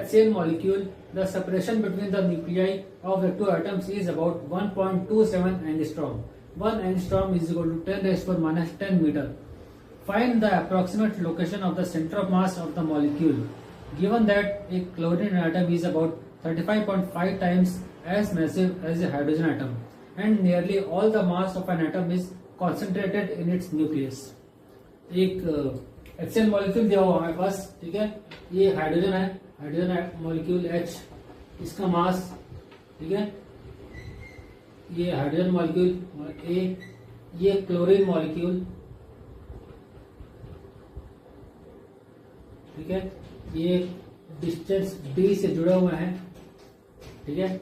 HCl molecule, the separation between the nuclei of the two atoms is about 1.27 angstrom. 1 angstrom is equal to 10 raised to the minus 10 meter. Find the approximate location of the center of mass of the molecule. Given that a chlorine atom is about 35.5 times as massive as a hydrogen atom, and nearly all the mass of an atom is concentrated in its nucleus. एक HCl molecule दिया हुआ हमारे पास, ठीक है, ये hydrogen है, hydrogen molecule H, इसका मास, ठीक है, ये हाइड्रोजन मॉलिक्यूल A, ये क्लोरीन मॉलिक्यूल, ठीक है, ये डिस्टेंस D से जुड़े हुए हैं, ठीक है,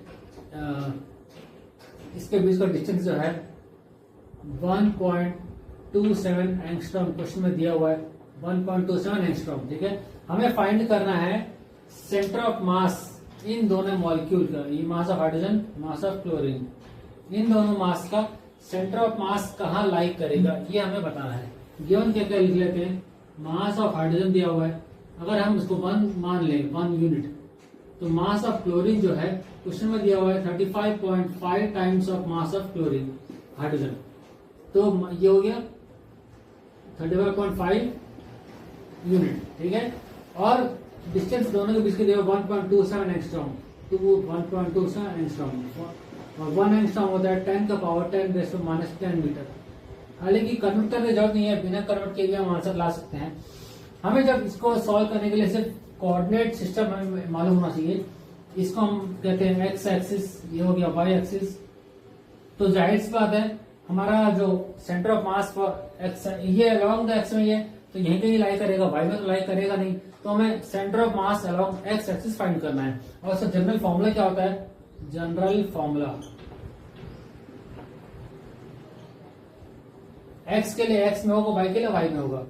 इसके बीच का डिस्टेंस जो है 1.27 एंगस्ट्रॉम क्वेश्चन में दिया हुआ है, 1.27 एंगस्ट्रॉम, ठीक है। हमें फाइंड करना है सेंटर ऑफ मास इन दोनों मॉलिक्यूल का, ये mass of hydrogen, mass of chlorine, इन दोनों मास का सेंटर ऑफ मास कहाँ लाई करेगा, ये हमें बताना है। गिवन क्या क्या लिख लेते हैं, मास ऑफ हाइड्रोजन दिया हुआ है, अगर हम इसको 1 मान लें, 1 यूनिट, तो मास ऑफ क्लोरीन जो है क्वेश्चन में दिया हुआ है 35.5 times of mass of chlorine hydrogen, तो ये हो गया 35.5 यूनिट, ठीक है। और डिस्टेंस दोनों के बीच के दिया 1.27 एंगस्ट्रॉम, तो 1.27 एंगस्ट्रॉम, और 1 एंगस्ट्रॉम होता है 10 का power 10 raise to minus 10 metre. हालांकि कन्वर्ट करने की जरूरत नहीं है, बिना कन्वर्ट के भी हम आंसर ला सकते हैं। हमें जब इसको सॉल्व करने के लिए सिर्फ कोऑर्डिनेट सिस्टम हमें मालूम होना चाहिए। इसको हम कहते हैं एक्स एक्सिस, ये हो गया वाई एक्सिस, तो जाहिर सी बात है हमारा जो centre of mass for x, ये अलोंग द एक्स में ये, तो यहीं कहीं लाई करेगा, वाई में तो लाई करेगा नहीं, तो हमें centre of mass along x axis find करना है। और इसका जनरल फॉर्मूला क्या होता है, जनरल फॉर्मूला एक्स के लिए एक्स में होगा, वाई के लिए वाई में होगा।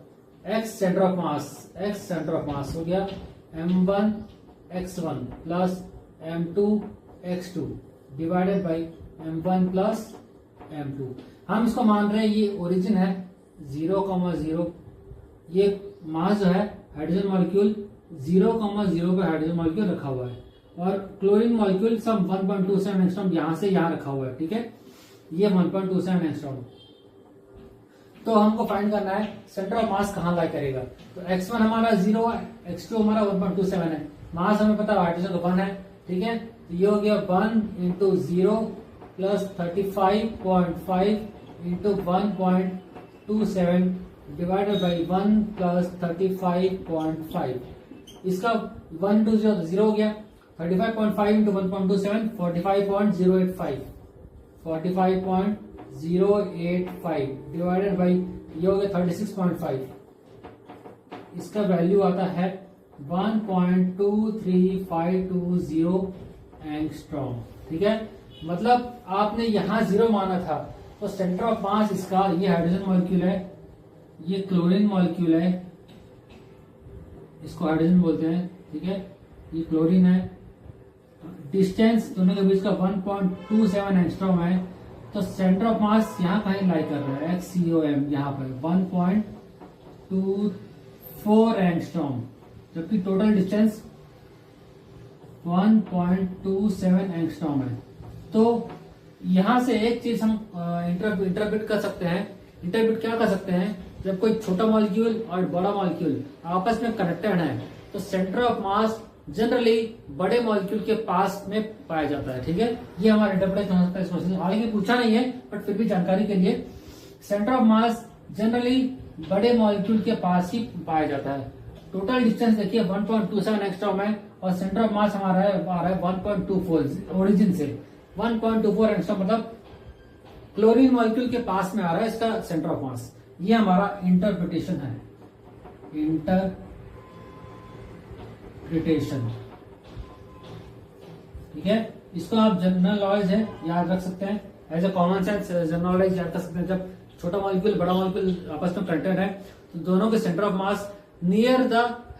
X centre of mass, x centre of मास हो गया m1 x1 plus m2 x2 divided by m1 plus m2। हम इसको मान रहे हैं ये ओरिजिन है 0,0, ये मास जो है हाइड्रोजन मॉलिक्यूल 0,0 पे हाइड्रोजन मॉलिक्यूल रखा हुआ है, और क्लोरीन मॉलिक्यूल सब 1.27 एंगस्ट्रॉम यहां से यहां रखा हुआ है, ठीक है, ये 1.27 एंगस्ट्रॉम। तो हमको फाइंड करना है सेंटर ऑफ मास कहाँ लाई करेगा, तो x1 हमारा 0 है, x2 हमारा 1.27 है, मास हमें पता है हाइड्रोजन का 1 है, ठीक है, तो ये हो गया 1 into 0 plus 35.5 into 1.27 divided by 1 plus 35.5। इसका 1 इंटू 0 हो गया, 35.5 इंटू 1.27 45.085, 45.085 डिवाइडेड बाई ये हो गया 36.5, इसका वैल्यू आता है 1.23520 एंगस्ट्रॉम, ठीक है। मतलब आपने यहां 0 माना था, तो सेंटर ऑफ मास इसका, ये हाइड्रोजन मॉलिक्यूल है, ये क्लोरीन मॉलिक्यूल है, इसको हाइड्रोजन बोलते हैं, ठीक है, ये क्लोरीन है, डिस्टेंस दोनों के बीच का 1.27 एंगस्ट्रॉम है, तो सेंटर ऑफ मास यहाँ कहीं लाई कर रहा है XCOM, यहाँ पर 1.24 एंगस्ट्रॉम, जबकि टोटल डिस्टेंस 1.27 एंगस्ट्रॉम है। तो यहां से एक चीज हम इंटरप्रेट कर सकते हैं, इंटरप्रेट क्या कर सकते हैं, जब कोई छोटा मॉलिक्यूल और बड़ा मॉलिक्यूल आपस में कनेक्टेड है, तो सेंटर ऑफ मास जनरली बड़े मॉलिक्यूल के पास में पाया जाता है, ठीक है, ये हमारा इंटरप्रिटेशन हो सकता है इस क्वेश्चन। हालांकि पूछा नहीं है, बट फिर भी जानकारी के लिए, सेंटर ऑफ मास जनरली बड़े मॉलिक्यूल के पास ही पाया जाता है। टोटल डिस्टेंस देखिए 1.27 एंगस्ट्रॉम है, और सेंटर ऑफ मास हमारा है 1.24 ओरिजिन से 1.24 एंगस्ट्रॉम, मतलब क्लोरीन मॉलिक्यूल के पास में आ रहा है इसका सेंटर ऑफ मास। ये हमारा इंटरप्रिटेशन है, इंटरप्रिटेशन, ठीक है। इसको आप जनरल नॉलेज है याद रख सकते हैं, as a common sense general knowledge याद कर सकते हैं। जब छोटा मॉलिक्यूल बड़ा मॉलिक्यूल आपस में कनेक्टेड है, तो दोनों के centre of mass near the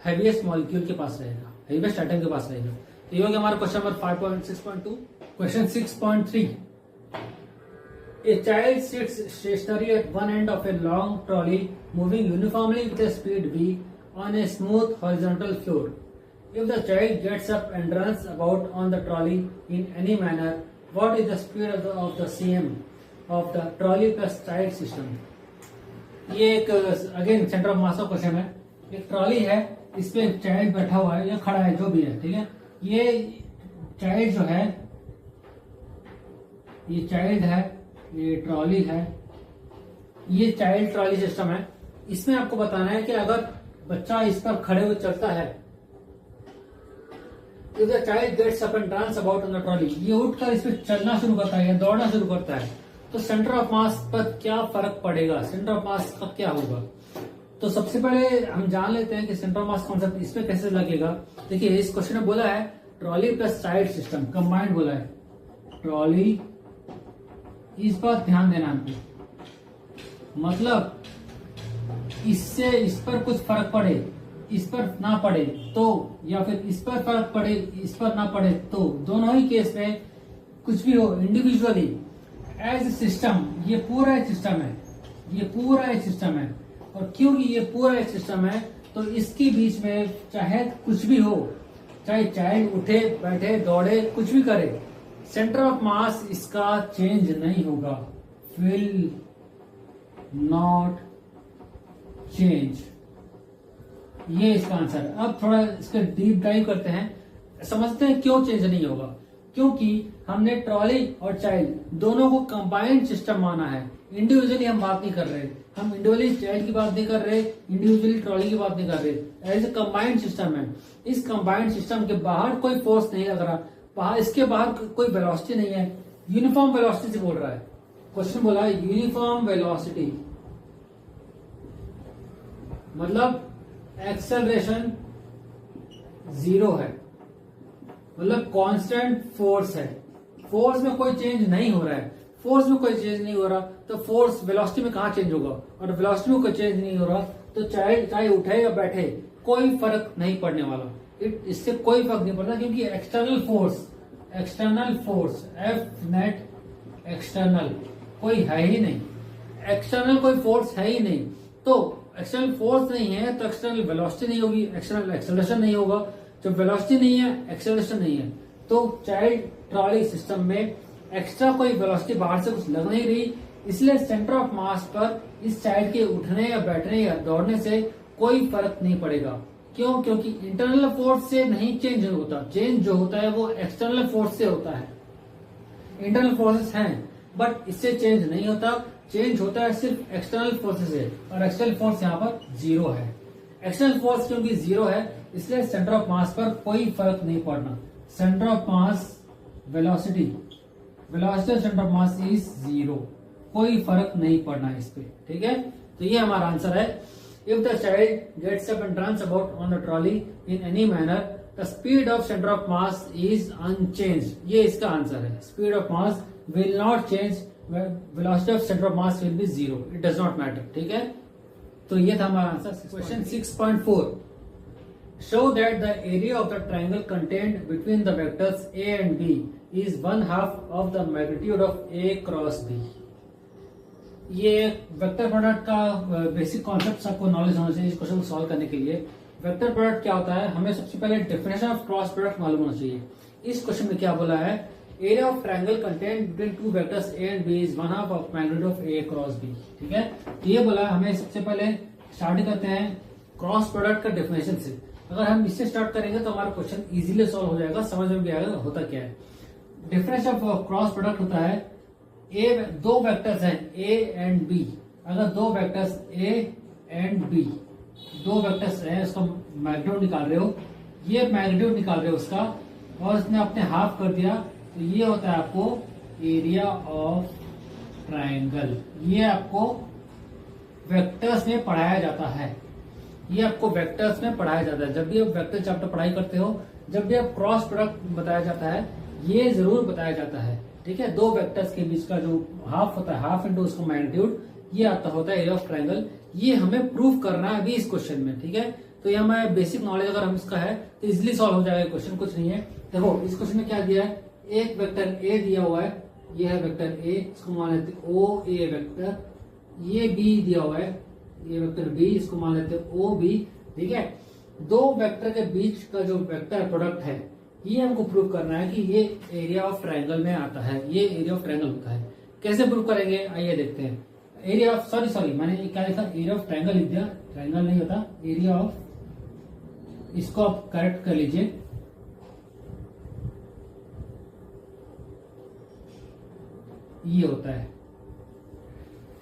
heaviest molecule के पास रहेगा, हेवीएस्ट एटम के पास रहेगा। तो ये हो गया हमारा question number 5.6.2। Question 6.3, A child sits stationary at one end of a long trolley moving uniformly with a speed v on a smooth horizontal floor. If the child gets up and runs about on the trolley in any manner, what is the speed of the CM of the trolley plus child system? ये एक again centre of मास का question है। एक trolley है, इस पे child बैठा हुआ है या खड़ा है, जो भी है, ठीक है। ये चाइल्ड जो है, ये चाइल्ड है, ये ट्रॉली है, ये चाइल्ड ट्रॉली सिस्टम है। इसमें आपको बताना है कि अगर बच्चा इस पर खड़े हुए चलता है, if the child gets up and runs about on the trolley, ये उठकर इस पे चलना शुरू करता है या दौड़ना शुरू करता है, तो सेंटर ऑफ मास पर क्या फर्क पड़ेगा, सेंटर ऑफ मास का क्या होगा। तो सबसे पहले हम जान लेते हैं कि सेंटर ऑफ मास कॉन्सेप्ट इसमें कैसे लगेगा। देखिए इस क्वेश्चन में बोला है trolley plus child system combined बोला है, ट्रॉली, इस पर ध्यान देना हमको, मतलब इससे इस पर कुछ फर्क पड़े, इस पर ना पड़े तो, या फिर इस पर फर्क पड़े इस पर ना पड़े तो, दोनों ही केस में कुछ भी हो, इंडिविजुअली एज सिस्टम, ये पूरा एक सिस्टम है, ये पूरा एक सिस्टम है। और क्योंकि ये पूरा एक सिस्टम है तो इसके बीच में चाहे कुछ भी हो, चाहे चाइल्ड उठे बैठे दौड़े कुछ भी करे, सेंटर ऑफ मास इसका चेंज नहीं होगा, विल नॉट चेंज। ये इसका आंसर है। अब थोड़ा इसका डीप डाइव करते हैं, समझते हैं क्यों चेंज नहीं होगा। क्योंकि हमने ट्रॉली और चाइल्ड दोनों को कंबाइंड सिस्टम माना है, इंडिविजुअली हम बात नहीं कर रहे, हम इंडिविजुअली चाइल्ड की बात नहीं कर रहे, इंडिविजुअली ट्रॉली की बात नहीं कर रहे, एज ए कंबाइंड सिस्टम है। इस कंबाइंड सिस्टम के बाहर कोई फोर्स नहीं लग रहा, बाहर इसके बाहर कोई वेलोसिटी नहीं है, यूनिफॉर्म वेलोसिटी से बोल रहा है। क्वेश्चन बोला है यूनिफॉर्म वेलोसिटी, मतलब एक्सेलरेशन जीरो है, मतलब कांस्टेंट फोर्स है, फोर्स में कोई चेंज नहीं हो रहा है। फोर्स में कोई चेंज नहीं हो रहा तो फोर्स वेलोसिटी में कहां चेंज होगा, और वेलोसिटी में कोई चेंज नहीं हो रहा तो चाइल्ड चाहे उठे या बैठे कोई फर्क नहीं पड़ने वाला, इससे कोई फर्क नहीं पड़ता। क्योंकि external force F net external कोई है ही नहीं, एक्सटर्नल कोई फोर्स है ही नहीं, तो एक्सटर्नल फोर्स नहीं है तो एक्सटर्नल वेलोसिटी नहीं होगी, एक्सटर्नल एक्सेलरेशन नहीं होगा। जब वेलोसिटी नहीं है, एक्सेलरेशन नहीं है, तो चाइल्ड ट्रॉली सिस्टम में एक्स्ट्रा कोई वेलोसिटी बाहर से कुछ लग नहीं रही, इसलिए सेंटर ऑफ मास पर इस चाइल्ड के उठने या बैठने या दौड़ने से कोई फर्क नहीं पड़ेगा। क्यों? क्योंकि इंटरनल फोर्स से नहीं चेंज होता, चेंज जो होता है वो एक्सटर्नल फोर्स से होता है। इंटरनल फोर्सेस हैं बट इससे चेंज नहीं होता, चेंज होता है सिर्फ एक्सटर्नल फोर्सेस से, और एक्सटर्नल फोर्स यहाँ पर जीरो है। एक्सटर्नल फोर्स क्योंकि जीरो है इसलिए सेंटर ऑफ मास पर कोई फर्क नहीं पड़ना। Centre of mass velocity centre of mass is zero, कोई फर्क नहीं पड़ना इस पे, ठीक है। तो ये हमारा आंसर है। If the child gets up and runs about on the trolley in any manner, the speed of centre of mass is unchange, ये इसका आंसर है। Speed of mass will not change, velocity of centre of mass will be zero, it does not matter, ठीक है। तो ये था हमारा answer. Question 6.4, show that the area of the triangle contained between the vectors a and b is 1/2 of the magnitude of a cross b। ये vector product का basic concept आपको knowledge होना चाहिए इस क्वेश्चन को सॉल्व करने के लिए। वेक्टर प्रोडक्ट क्या होता है, हमें सबसे पहले डेफिनेशन ऑफ क्रॉस प्रोडक्ट मालूम होना चाहिए। इस क्वेश्चन में क्या बोला है, area of triangle content between two vectors A and B is 1/2 of magnitude of A cross B, ठीक है। तो ये बोला हमें सबसे पहले स्टार्ट करते हैं क्रॉस प्रोडक्ट का डेफिनेशन से। अगर हम इससे स्टार्ट करेंगे तो हमारा क्वेश्चन इजीली सॉल्व हो जाएगा, समझ में भी आएगा होता क्या है। डिफरेंस ऑफ क्रॉस प्रोडक्ट होता है दो वेक्टर्स हैं ए एंड बी, अगर दो वेक्टर्स ए एंड बी दो वेक्टर्स हैं, उसका मैग्नीट्यूड निकाल रहे हो, ये मैग्नीट्यूड निकाल रहे हो उसका, और इसने आपने हाफ कर दिया, तो ये होता है आपको एरिया ऑफ ट्रायंगल। ये आपको वेक्टर्स में पढ़ाया जाता है, ये आपको वेक्टर्स में पढ़ाया जाता है। जब भी आप वेक्टर चैप्टर पढ़ाई करते हो, जब भी आप क्रॉस प्रोडक्ट बताया जाता है, ये जरूर बताया जाता है, ठीक है। दो वेक्टर्स के बीच का जो हाफ होता है, हाफ इंटू उसका मैग्नीट्यूड, ये आता होता है एरिया ऑफ ट्रायंगल। ये हमें प्रूव करना है अभी इस क्वेश्चन में, ठीक है। तो ये हमारा बेसिक नॉलेज अगर हम इसका है तो इजिली सॉल्व हो जाएगा क्वेश्चन, कुछ नहीं है। देखो इस क्वेश्चन में क्या दिया है, एक वेक्टर ए दिया हुआ है, ये है वेक्टर ए, इसको मान लेते ओ ए वेक्टर, ये बी दिया हुआ है, ये वेक्टर बी, इसको मान लेते हैं ओ बी, ठीक है। दो वेक्टर के बीच का जो वेक्टर प्रोडक्ट है ये हमको प्रूव करना है कि ये एरिया ऑफ ट्रायंगल में आता है, ये एरिया ऑफ ट्रायंगल होता है। कैसे प्रूव करेंगे आइए देखते हैं। एरिया ऑफ सॉरी मैंने क्या लिखा, एरिया ऑफ ट्रायंगल लिख दिया, ट्रायंगल नहीं होता, एरिया ऑफ, इसको आप करेक्ट कर लीजिए। ये होता है।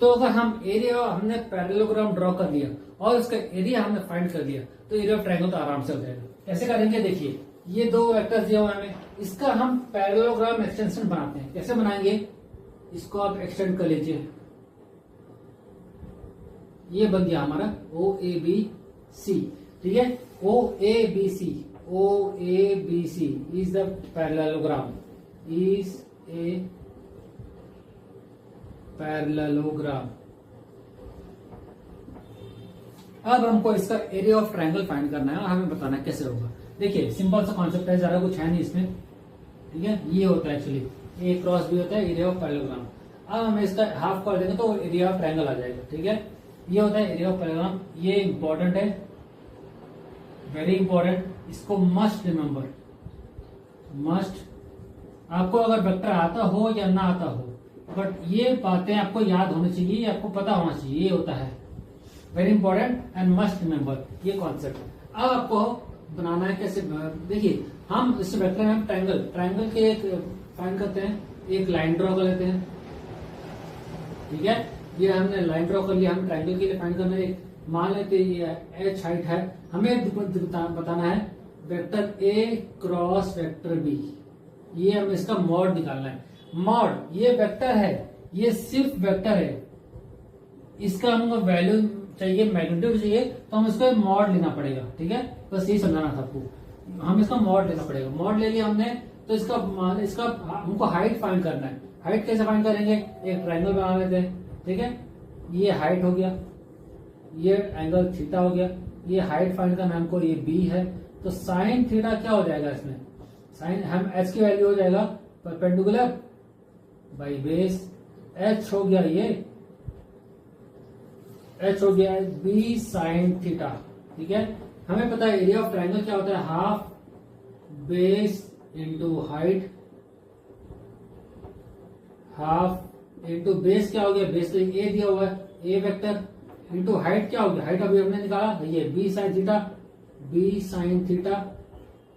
तो अगर हम एरिया, हमने पैरेललोग्राम ड्रॉ कर लिया और उसका एरिया हमने फाइंड कर लिया तो एरिया ऑफ ट्रायंगल तो आराम से हो जाएगा। कैसे करेंगे देखिए, ये दो वेक्टर्स दिए हुए हमें, इसका हम पैरेललोग्राम एक्सटेंशन बनाते हैं। कैसे बनाएंगे, इसको आप एक्सटेंड कर लीजिए। ये बन गया हमारा ओ ए बी सी, ठीक है। O A B C, O A B C is the parallelogram, is a parallelogram. अब हमको इसका एरिया ऑफ ट्रायंगल फाइंड करना है और हमें बताना है कैसे होगा। देखिए सिंपल सा कॉन्सेप्ट है, ज्यादा कुछ है नहीं इसमें, ठीक है। ये होता है एक्चुअली ए क्रॉस बी होता है एरिया ऑफ पैरेललोग्राम। अब हम इसका हाफ कर देंगे तो एरिया ऑफ ट्रायंगल आ जाएगा, ठीक है। ये होता है एरिया ऑफ पैरेललोग्राम। ये इंपॉर्टेंट है, वेरी इंपॉर्टेंट, इसको मस्ट रिमेंबर, मस्ट। आपको अगर वेक्टर आता हो या ना आता हो, बट ये बातें आपको याद होनी चाहिए, आपको पता होना चाहिए, ये होता है very important and must remember ये कॉन्सेप्ट। अब आपको बनाना है कैसे, देखिए हम इस वेक्टर में ट्रायंगल के एक फाइंड करते हैं, एक लाइन ड्रॉ कर लेते हैं, ठीक है। ये हमने लाइन ड्रॉ कर लिया, हम ट्रायंगल के लिए फाइंड करना है। मान लेते हैं ये h हाइट है, हमें बताना है vector a cross vector b, ये हमें इसका मॉड निकालना है। मॉड ये वेक्टर है, ये सिर्फ वेक्टर है, इसका हमको वैल्यू चाहिए, मैग्नीट्यूड चाहिए, तो हम इसको मॉड लेना पड़ेगा, ठीक है। बस यही समझाना था आपको, हम इसका मॉड लेना पड़ेगा। मॉड ले लिया हमने, तो इसका हमको हाइट फाइंड करना है। हाइट कैसे फाइंड करेंगे, एक ट्रायंगल बना लेते हैं, ठीक है। ये हाइट हो गया, ये एंगल थीटा हो गया, ये हाइट फाइंड करना हमको, ये बी है, तो साइन थीटा क्या हो जाएगा इसमें, साइन हम एच की वैल्यू हो जाएगा परपेंडिकुलर बाई बेस, एच हो गया, ये एच हो गया बी साइन थीटा, ठीक है। हमें पता है एरिया ऑफ ट्रायंगल क्या होता है, half base into height, half into base क्या हो गया, बेस तो ए दिया हुआ है, ए वेक्टर, इंटू हाइट क्या हो गया, हाइट अभी हमने निकाला, ये B sine theta, B sine theta,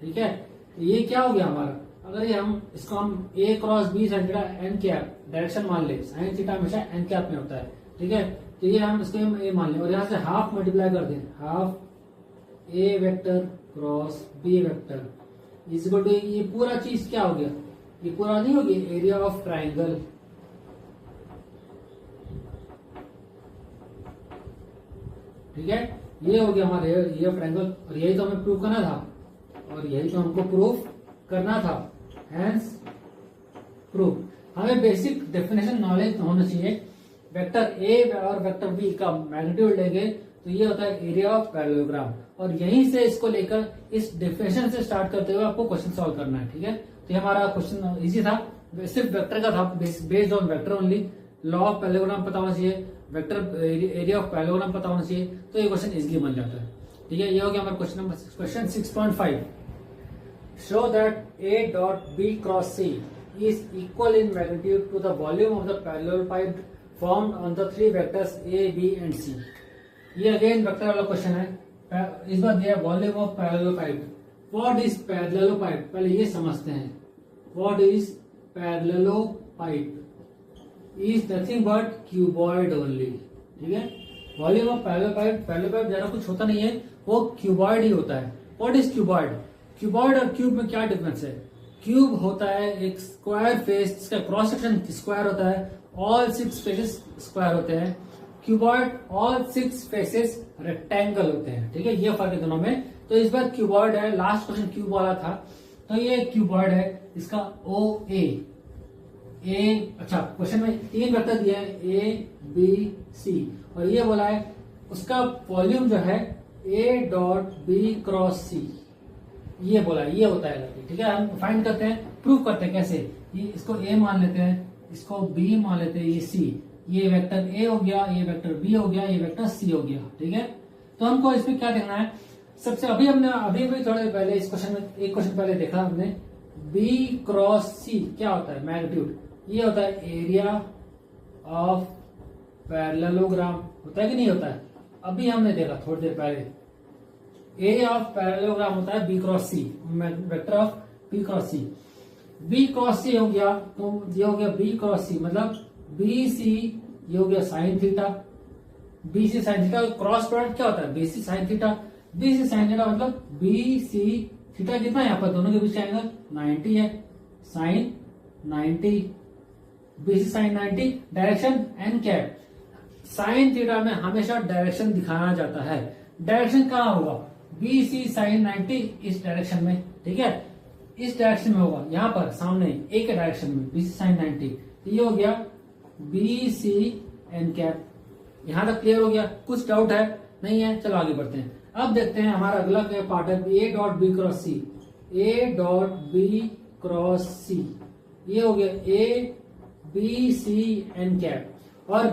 ठीक है। ये क्या हो गया हमारा, अगर ये हम इसको हम A cross B sine theta N cap direction मान ले, साइन थीटा हमेशा एन कैप में होता है, ठीक है। तो ये हम इसको ए मान लें और यहां से हाफ मल्टीप्लाई कर दें, half A vector cross B vector is equal to, ये पूरा चीज क्या हो गया, ये पूरा नहीं हो गया एरिया ऑफ ट्रायंगल, ठीक है। ये हो गया हमारा एरिया ऑफ ट्रायंगल, और यही तो हमें प्रूव करना था, और यही तो हमको प्रूफ करना था, हेंस प्रूफ। हमें बेसिक डेफिनेशन नॉलेज होना चाहिए। वेक्टर ए और वेक्टर बी का मैग्नीट्यूड लेंगे तो ये होता है एरिया ऑफ पैरेललोग्राम, और यहीं से इसको लेकर इस डेफिनेशन से स्टार्ट करते हुए आपको क्वेश्चन सॉल्व करना है, ठीक है। तो ये हमारा क्वेश्चन इजी था, सिर्फ वेक्टर का था, based on vector only. Law of parallelogram पता होना चाहिए, वेक्टर एरिया ऑफ पैरेललोग्राम पता होना चाहिए, तो ये क्वेश्चन इजीली बन जाता है, ठीक है। ये हो गया हमारा question number question 6.5। Show that A dot B cross C is equal in magnitude to the volume of the parallel pipe formed on the three vectors A, B and C। ये अगेन वेक्टर वाला question है, इस बार दिया volume of parallel pipe. What is parallel pipe, पहले ये समझते हैं। What is parallel pipe, is nothing but cuboid only, ठीक है। वॉल्यूम ऑफ पैरेलल पाइप ज्यादा कुछ होता नहीं है, वो क्यूबॉइड ही होता है। व्हाट इज क्यूबॉइड, क्यूबॉइड और क्यूब में क्या डिफरेंस है। क्यूब होता है एक स्क्वायर फेस जिसका क्रॉस सेक्शन स्क्वायर होता है, ऑल 6 फेसेस स्क्वायर होते हैं। क्यूबॉइड ऑल 6 फेसेस रेक्टेंगल होते हैं, ठीक है। ये फर्क है दोनों में। तो इस बार क्यूबॉइड है, लास्ट क्वेश्चन क्यूब वाला था, तो ये क्यूबॉइड है, इसका ओ ए अच्छा क्वेश्चन में 3 वेक्टर दिए हैं ए बी सी, और ये बोला है उसका वॉल्यूम जो है A dot B cross C, ये बोला है, ये होता है, ठीक है। हम फाइंड करते हैं, प्रूफ करते हैं कैसे, ये इसको ए मान लेते हैं, इसको बी मान लेते हैं, ये सी, ये वेक्टर ए हो गया, ये वेक्टर बी हो गया, ये वेक्टर सी हो गया, ठीक है। तो हमको इसमें क्या देखना है, सबसे अभी हमने अभी थोड़े पहले इस क्वेश्चन में एक क्वेश्चन पहले देखा हमने, बी क्रॉस सी क्या होता है, मैग्नीट्यूड, ये होता है एरिया ऑफ पैरेललोग्राम, होता है कि नहीं होता है। अभी हमने देखा थोड़ी देर पहले, एरिया ऑफ पैरेललोग्राम होता है B cross C, vector of B cross C. B cross C हो गया तो ये हो गया बी क्रॉस सी मतलब बी सी, ये हो गया sine theta, B C sine theta, cross product क्या होता है B C sine theta, B C sine theta मतलब बी सी थीटा कितना है यहाँ पर दोनों के बीच का एंगल 90 है, sine 90, B C sine 90, direction N cap. Sine theta में हमेशा डायरेक्शन दिखाना जाता है, डायरेक्शन कहाँ होगा, बी सी साइन 90 इस डायरेक्शन में, ठीक है, इस डायरेक्शन में होगा, यहाँ पर सामने ए के डायरेक्शन में बी सी साइन 90, तो ये हो गया बी सी एन कैप। यहां तक क्लियर हो गया, कुछ डाउट है नहीं है, चलो आगे बढ़ते हैं। अब देखते हैं हमारा अगला क्या पार्ट है, A dot B cross C, A dot B cross C, ये हो गया A B C N cap. और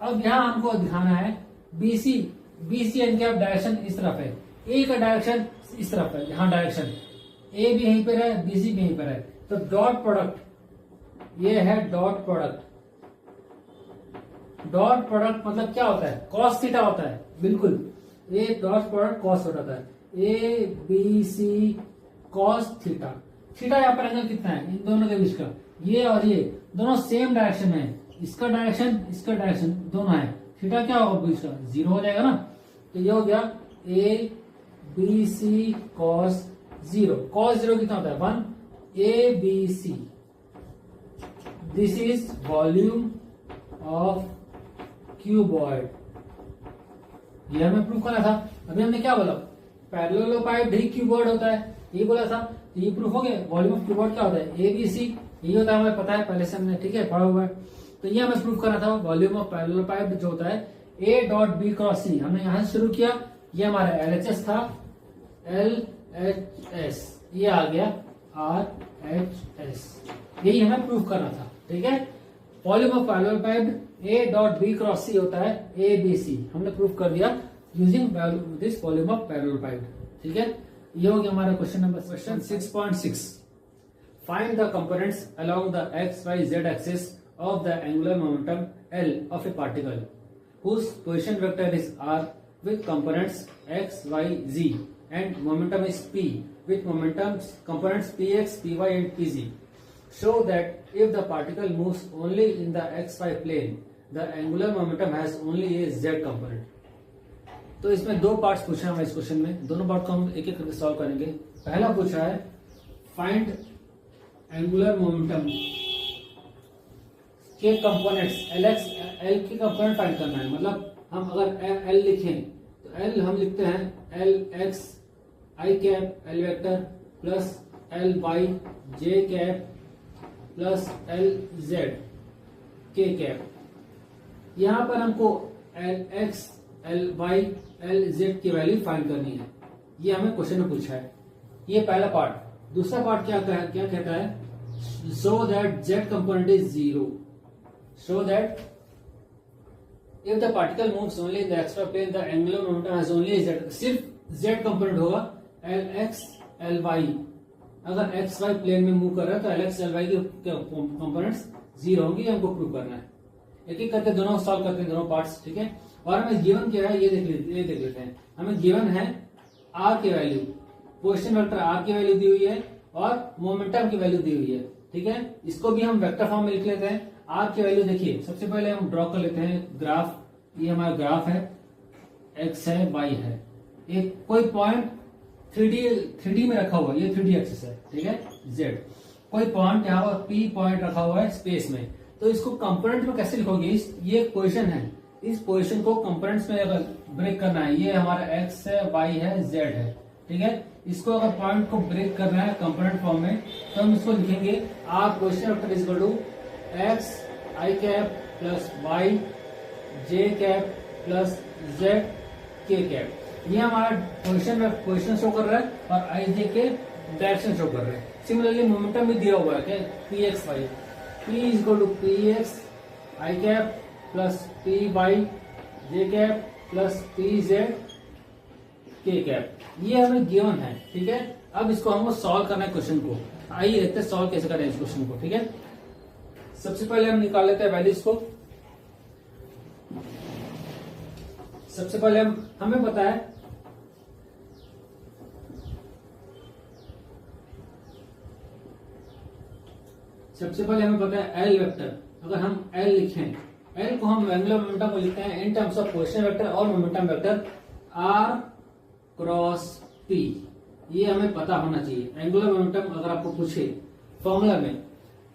अब यहां हमको दिखाना है B C N cap direction इस तरफ है, ए का डायरेक्शन इस तरफ है, यहाँ डायरेक्शन ए भी यहीं पर है, बी सी भी यहीं पर है, तो डॉट प्रोडक्ट ये है डॉट प्रोडक्ट। डॉट प्रोडक्ट मतलब क्या होता है, कॉस थीटा होता है, बिल्कुल, ए डॉट प्रोडक्ट कॉस होता है, A B C cos theta. Theta यहाँ पर एंगल कितना है इन दोनों के बीच का, ये और ये दोनों सेम डायरेक्शन में है, इसका डायरेक्शन दोनों है, थीटा क्या होगा बीच का 0 हो जाएगा ना, तो ये हो गया A B C cos 0, cos 0 कितना होता है 1, A B C, this is volume of cuboid, ये हमें प्रूफ करना था। अभी हमने क्या बोला, पैरेललोपाइड ही क्यूबॉइड होता है, ये बोला था, तो ये प्रूफ हो गया। वॉल्यूम ऑफ क्यूबॉइड क्या होता है ए बी सी, ये होता है हमें पता है पहले से हमने, ठीक है, पढ़ा हुआ है, तो ये हमें प्रूफ करना था। वॉल्यूम ऑफ पैरेललोपाइड जो होता है ए डॉट बी क्रॉस सी, हमने यहां से शुरू किया, ये हमारा एलएचएस था, एलएचएस, ये आ गया आरएचएस, यही हमें प्रूफ करना था, ठीक है। Volume of parallelopiped A dot B cross C होता है ए बी सी, हमने प्रूफ कर दिया using this volume of parallelopiped, ठीक है। ये हो गया हमारा question number. Question 6.6, find the components along the X Y Z axis of the angular momentum L of a particle whose position vector is r with components x, y, z and momentum is p with components px, py and pz. Show that if the particle moves only in the xy plane, the angular momentum has only a z component. तो इसमें दो parts पूछे हैं हमें इस question में, दोनों part को हम एक एक करके सॉल्व करेंगे। पहला पूछा है फाइंड एंगुलर मोमेंटम के कंपोनेंट्स, एल के कंपोनेंट फाइंड करना है, मतलब हम अगर एल लिखें तो एल हम लिखते हैं L X I cap L vector plus L Y J cap plus L Z K cap. यहां पर हमको L X L Y L Z की वैल्यू फाइंड करनी है, ये हमें क्वेश्चन में पूछा है। ये पहला पार्ट। दूसरा पार्ट क्या कहता है, so that Z component is 0, so that if the particle moves only in the xy plane the angular momentum has only z, सिर्फ z कंपोनेंट होगा lx ly, अगर xy प्लेन में मूव कर रहा है तो lx ly के components 0 होंगे, हमको प्रूव करना है। एक एक करके दोनों सॉल्व करते हैं, दोनों पार्ट्स, ठीक है। और हमें गिवन क्या है ये देख लेते हैं। हमें गिवन है r की वैल्यू, पोजीशन वेक्टर r की वैल्यू दी हुई है और मोमेंटम की वैल्यू दी हुई है, ठीक है। इसको भी हम वेक्टर फॉर्म में लिख लेते हैं। आर की वैल्यू देखिए, सबसे पहले हम ड्रॉ कर लेते हैं ग्राफ, ये हमारा ग्राफ है, एक्स है वाई है, एक कोई पॉइंट 3D में रखा हुआ है, ये 3D एक्सिस है, ठीक है, जेड कोई पॉइंट यहाँ पर पी पॉइंट रखा हुआ है स्पेस में, तो इसको कंपोनेंट में कैसे लिखोगे, ये एक पोजीशन है, इस पोजीशन को कंपोनेंट्स में अगर ब्रेक करना है, ये हमारा एक्स है वाई है जेड है, ठीक है। इसको अगर पॉइंट को ब्रेक करना है कंपोनेंट फॉर्म में तो हम इसको लिखेंगे R position vector is equal to X I cap plus Y J cap plus Z K cap. ये हमारा पोजीशन शो कर रहा है और आई जे के डायरेक्शन शो कर रहे हैं। सिमिलरली मोमेंटम भी दिया हुआ है क्या, P X Y, P is equal to P X I cap plus P Y J cap plus P Z K cap, ये हमें गिवन है। ठीक है, अब इसको हमको सॉल्व करना है क्वेश्चन को। आइए देखते हैं सॉल्व कैसे करें इस क्वेश्चन को। ठीक है, सबसे पहले हम निकाल लेते हैं वैल्यूज को। सबसे पहले हमें पता है एल वेक्टर। अगर हम एल लिखें, एल को हम एंगुलर मोमेंटम को लिखते हैं in terms of position vector और momentum vector R cross P. ये हमें पता होना चाहिए। एंगुलर मोमेंटम अगर आपको पूछे फॉर्मूला में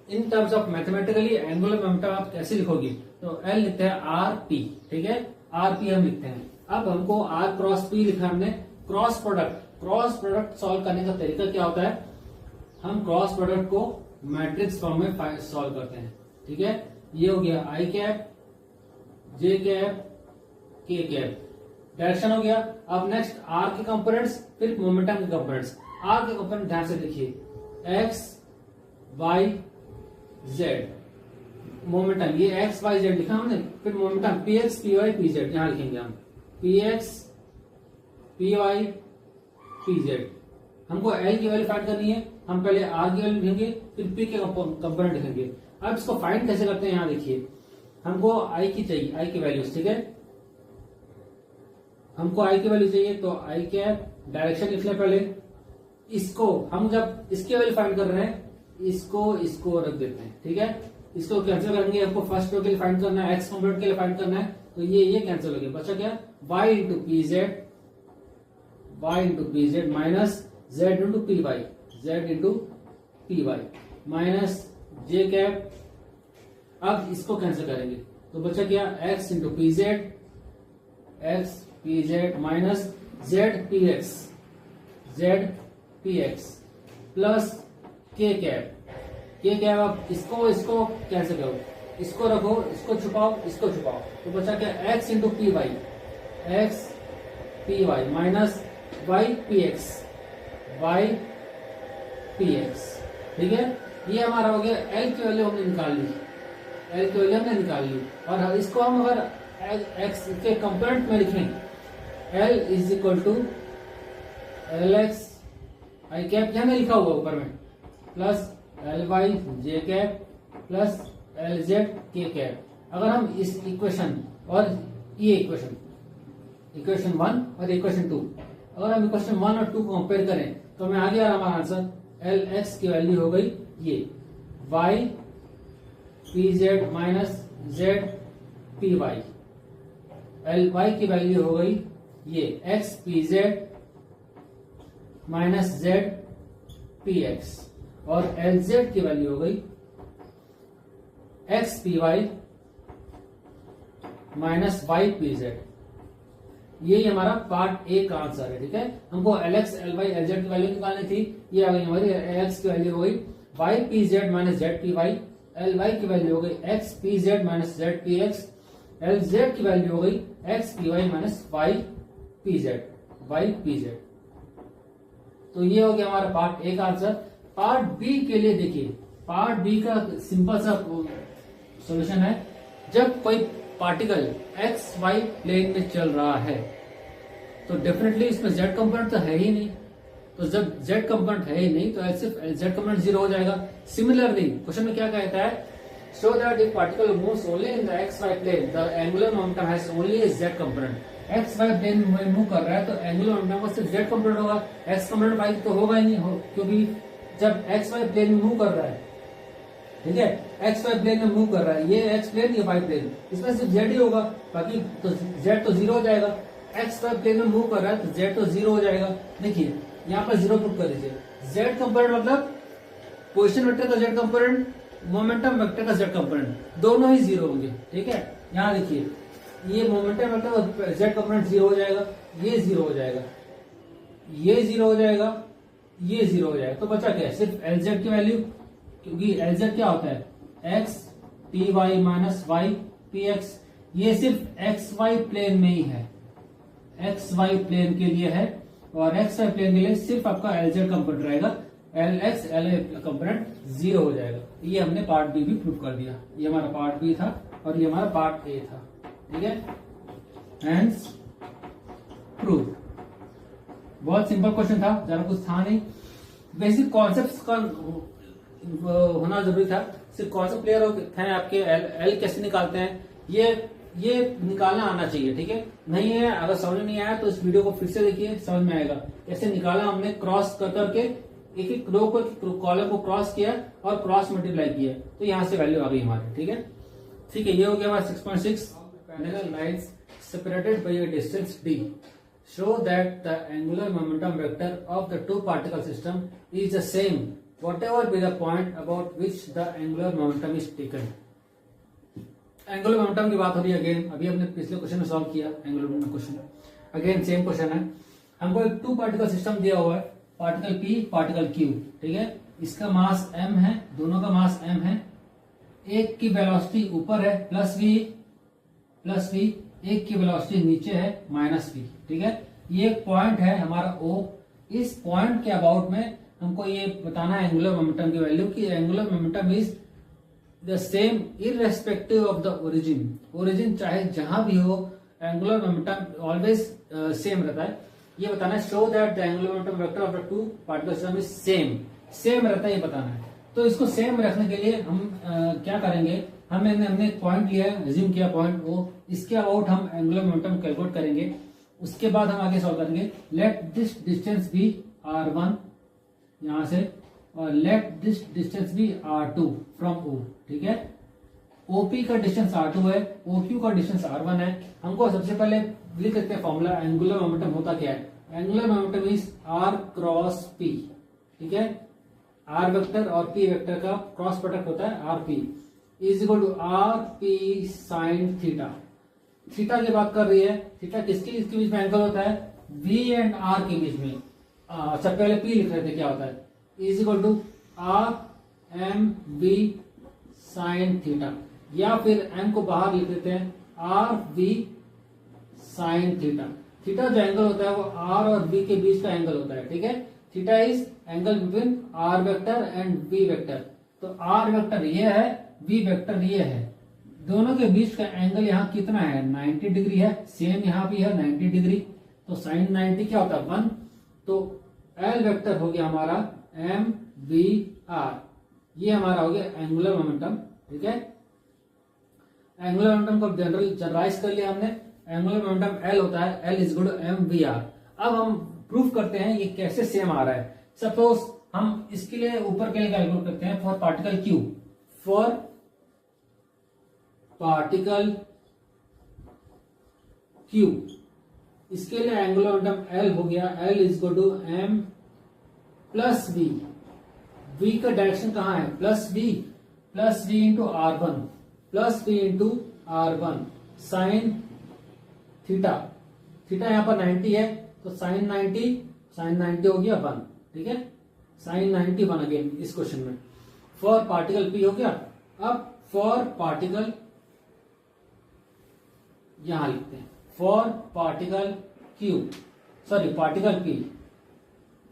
इन terms of mathematically angular momentum आप कैसे लिखोगे, तो एल लिखते हैं आर पी। ठीक है, आर पी हम लिखते हैं। अब हमको आर क्रॉस पी लिखा हमने। क्रॉस प्रोडक्ट सॉल्व करने का तरीका क्या होता है, हम क्रॉस प्रोडक्ट को मैट्रिक्स फॉर्म में सॉल्व करते हैं। ठीक है, ये हो गया I cap, J cap, K cap, direction हो गया। अब नेक्स्ट आर के कंपोनेंट्स, फिर मोमेंटम के कंपोनेंट्स। आर के कंपोनेंट ध्यान से देखिए, एक्स वाई जेड, मोमेंटम ये एक्स वाई जेड लिखा हमने। फिर momentum P X P Y P Z, यहां लिखेंगे हम P X P Y P Z. हमको एल की वैल्यू फाइंड करनी है, हम पहले आर की वैल्यू लिखेंगे, फिर पी के कंपोनेंट लिखेंगे। अब इसको फाइंड कैसे करते हैं, यहां देखिए, हमको आई की चाहिए, आई की वैल्यूज। ठीक है, हमको आई की वैल्यू चाहिए, तो आई कैप, डायरेक्शन लिख ले पहले। इसको हम जब इसकी वैल्यू फाइंड कर रहे हैं, इसको रख देते हैं। ठीक है, इसको कैंसिल करेंगे। हमको फर्स्ट रो के लिए फाइंड करना है, एक्स कंपोनेंट के लिए फाइंड करना है, तो ये कैंसिल हो गया। बचा क्या, y into P Z minus Z into P Y minus J cap. अब इसको कैंसिल करेंगे, तो बचा क्या, x into P Z minus Z P X plus K cap. अब इसको कैंसिल करो, इसको रखो, इसको छुपाओ, तो बचा क्या, x into P Y minus Y P X. ठीक है, ये हमारा हो गया। एल की वैल्यू हमने निकाल ली, और इसको हम अगर एक्स के कंपोनेंट में लिखें, L is equal to L X I cap, यहां लिखा हुआ ऊपर में, plus L Y J cap plus L Z K cap. अगर हम इस इक्वेशन और ये इक्वेशन 1 और इक्वेशन 2, अगर हम इक्वेशन 1 और 2 को कंपेयर करें, तो हमें आ गया हमारा आंसर। एल एक्स की वैल्यू हो गई ये Y P Z minus Z P Y, L Y की वैल्यू हो गई ये X P Z minus Z P X, और एल जेड की वैल्यू हो गई X P Y minus Y P Z. यही हमारा पार्ट ए का आंसर है। ठीक है, हमको L X L Y L Z की वैल्यू निकालनी थी। ये आ गई हमारी एक्स की वैल्यू हो गई Y P Z minus Z P Y, L Y की वैल्यू हो गई X P Z minus Z P X, L Z की वैल्यू हो गई X P Y minus Y P Z. तो ये हो गया हमारा पार्ट ए का आंसर। पार्ट बी के लिए देखिए, पार्ट बी का सिंपल सा सॉल्यूशन है। जब कोई पार्टिकल एक्स वाई प्लेन में चल रहा है, तो डेफिनेटली इसमें जेड कंपोनेंट तो है ही नहीं। तो जब जेड कंपोनेंट है ही नहीं, तो सिर्फ जेड कंपोनेंट 0 हो जाएगा। सिमिलरली क्वेश्चन में क्या कहता है, show that if particle moves only in the X Y plane, the angular momentum has only a Z component. X Y plane में मूव कर रहा है, तो एंगुलर मोमेंटम का सिर्फ जेड कंपोनेंट होगा, एक्स कंपोनेंट वाई तो होगा ही नहीं, क्योंकि जब एक्स वाई प्लेन में मूव कर रहा है, ठीक है, एक्स वाई प्लेन में मूव कर रहा है, ये एक्स प्लेन ये वाई प्लेन, इसमें सिर्फ जेड ही होगा, बाकी तो जेड तो 0 हो जाएगा। एक्स वाई प्लेन में मूव कर रहा है, तो जेड तो 0 हो जाएगा। देखिए यहाँ पर 0 पुट कर दीजिए। जेड कंपोनेंट मतलब पोजीशन वेक्टर का जेड कंपोनेंट, मोमेंटम वेक्टर का जेड कंपोनेंट, दोनों ही 0 होंगे। ठीक है, यहाँ देखिए ये मोमेंटम वेक्टर जेड कंपोनेंट 0 हो जाएगा, ये 0 हो जाएगा, ये 0 हो जाएगा, ये 0 हो जाएगा। तो बचा क्या है, सिर्फ एल जेड की वैल्यू, क्योंकि एल जेड क्या होता है X P Y minus Y P X. ये सिर्फ एक्स वाई प्लेन में ही है, एक्स वाई प्लेन के लिए है, और एक्स वाई प्लेन के लिए सिर्फ आपका एल जेड कंपोनेंट रहेगा, एल एक्स एल कंपोनेंट 0 हो जाएगा। ये हमने पार्ट बी भी प्रूव कर दिया। ये हमारा पार्ट बी था और ये हमारा पार्ट ए था। ठीक है, हेंस प्रूव। बहुत सिंपल क्वेश्चन था, ज्यादा कुछ था नहीं, बेसिक कॉन्सेप्ट का होना जरूरी था। सिर्फ कॉन्सेप्ट क्लियर थे आपके, एल कैसे निकालते हैं ये निकालना आना चाहिए, ठीक है। नहीं है, अगर समझ नहीं आया तो इस वीडियो को फिर से देखिए, समझ में आएगा कैसे निकाला हमने। क्रॉस कर करके एक एक रो को, कॉलम को क्रॉस किया और क्रॉस मल्टीप्लाई किया, तो यहां से वैल्यू आ गई हमारी, ठीक है। ठीक है, ये हो गया हमारा 6.6। Parallel lines separated by a distance d show that the angular momentum vector of the two particle system is the same whatever be the point about which the angular momentum is taken। Angular momentum की बात हो रही है again, अभी हमने पिछले question में solve किया angular momentum question, again same question है। हमको एक टू पार्टिकल सिस्टम दिया हुआ है, पार्टिकल P पार्टिकल Q, ठीक है। इसका मास m है, दोनों का मास m है, एक की वेलोसिटी ऊपर है प्लस v, एक की वेलोसिटी नीचे है -v, ठीक है। ये एक पॉइंट है हमारा O, इस पॉइंट के अबाउट में हमको ये बताना है एंगुलर मोमेंटम की वैल्यू की angular momentum is the same irrespective of the origin चाहे जहां भी हो, एंगुलर मोमेंटम ऑलवेज सेम रहता है। ये बताना है, show that the angular momentum vector of the two particle system is same रहता है, ये बताना है। तो इसको सेम रखने के लिए हम क्या करेंगे, हमने एक पॉइंट लिया है, रिज्यूम किया पॉइंट ओ, इसके अबाउट हम एंगुलर मोमेंटम कैलकुलेट करेंगे। उसके बाद हम आगे सॉल्व करेंगे। Late this distance B r1 यहां से, और let this distance be r2 from O, ठीक है। OP का डिस्टेंस r2 है, OQ का डिस्टेंस r1 है। हमको सबसे पहले लिख सकते हैं फॉर्मूला, एंगुलर मोमेंटम होता क्या है, angular momentum is r cross p, ठीक है। r वेक्टर और p वेक्टर का क्रॉस प्रोडक्ट होता है rp is equal to rp sine theta. Theta की बात कर रही है, थीटा किसके बीच में एंगल होता है, v एंड r के बीच में। अच्छा पहले p लिख रहे थे, क्या होता है, is equal to r m v sine theta, या फिर m को बाहर लिख देते हैं r v sine theta. Theta जो एंगल होता है वो r और v के बीच का एंगल होता है, ठीक है। Theta is angle between r vector and v vector. तो r वेक्टर ये है, v वेक्टर ये है, दोनों के बीच का एंगल यहाँ कितना है, 90 डिग्री है। सेम यहाँ भी है 90 डिग्री, तो साइन 90 क्या होता है 1। तो L वेक्टर हो गया हमारा m v r, ये हमारा हो गया एंगुलर मोमेंटम, ठीक है। एंगुलर मोमेंटम को जनरलाइज कर लिया हमने, एंगुलर मोमेंटम L होता है L is equal to m v r। अब हम प्रूफ करते हैं ये कैसे सेम आ रहा है। सपोज हम इसके लिए ऊपर के लिए कैलकुलेट करते हैं, for particle Q, for particle Q, इसके लिए एंगुलर मोमेंटम L हो गया, L is equal to m plus v। v का डायरेक्शन कहां है, plus v into r1, plus v into r1 sine theta. Theta यहां पर 90 है, तो साइन 90 हो गया 1, ठीक है। साइन 90 1 अगेन इस क्वेश्चन में। फॉर पार्टिकल P हो गया। अब फॉर पार्टिकल यहां लिखते हैं, for particle Q, sorry particle P,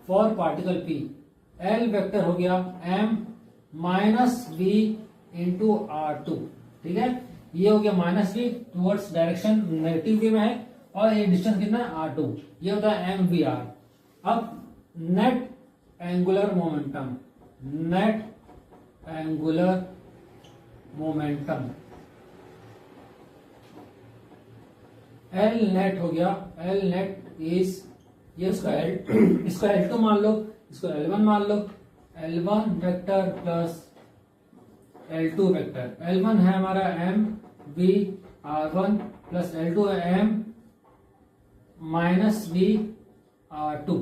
for particle P L vector हो गया m minus v into r2, ठीक है। ये हो गया minus v towards direction negative way में है, और ये डिस्टेंस कितना है r2, ये होता है m v r। अब net angular momentum, net angular momentum L net हो गया, L नेट इज, ये उसका इसको L2 मान लो, इसको L1 मान लो, L1 vector plus L2 vector. L1 है हमारा m v r1 plus L2 है m minus v r2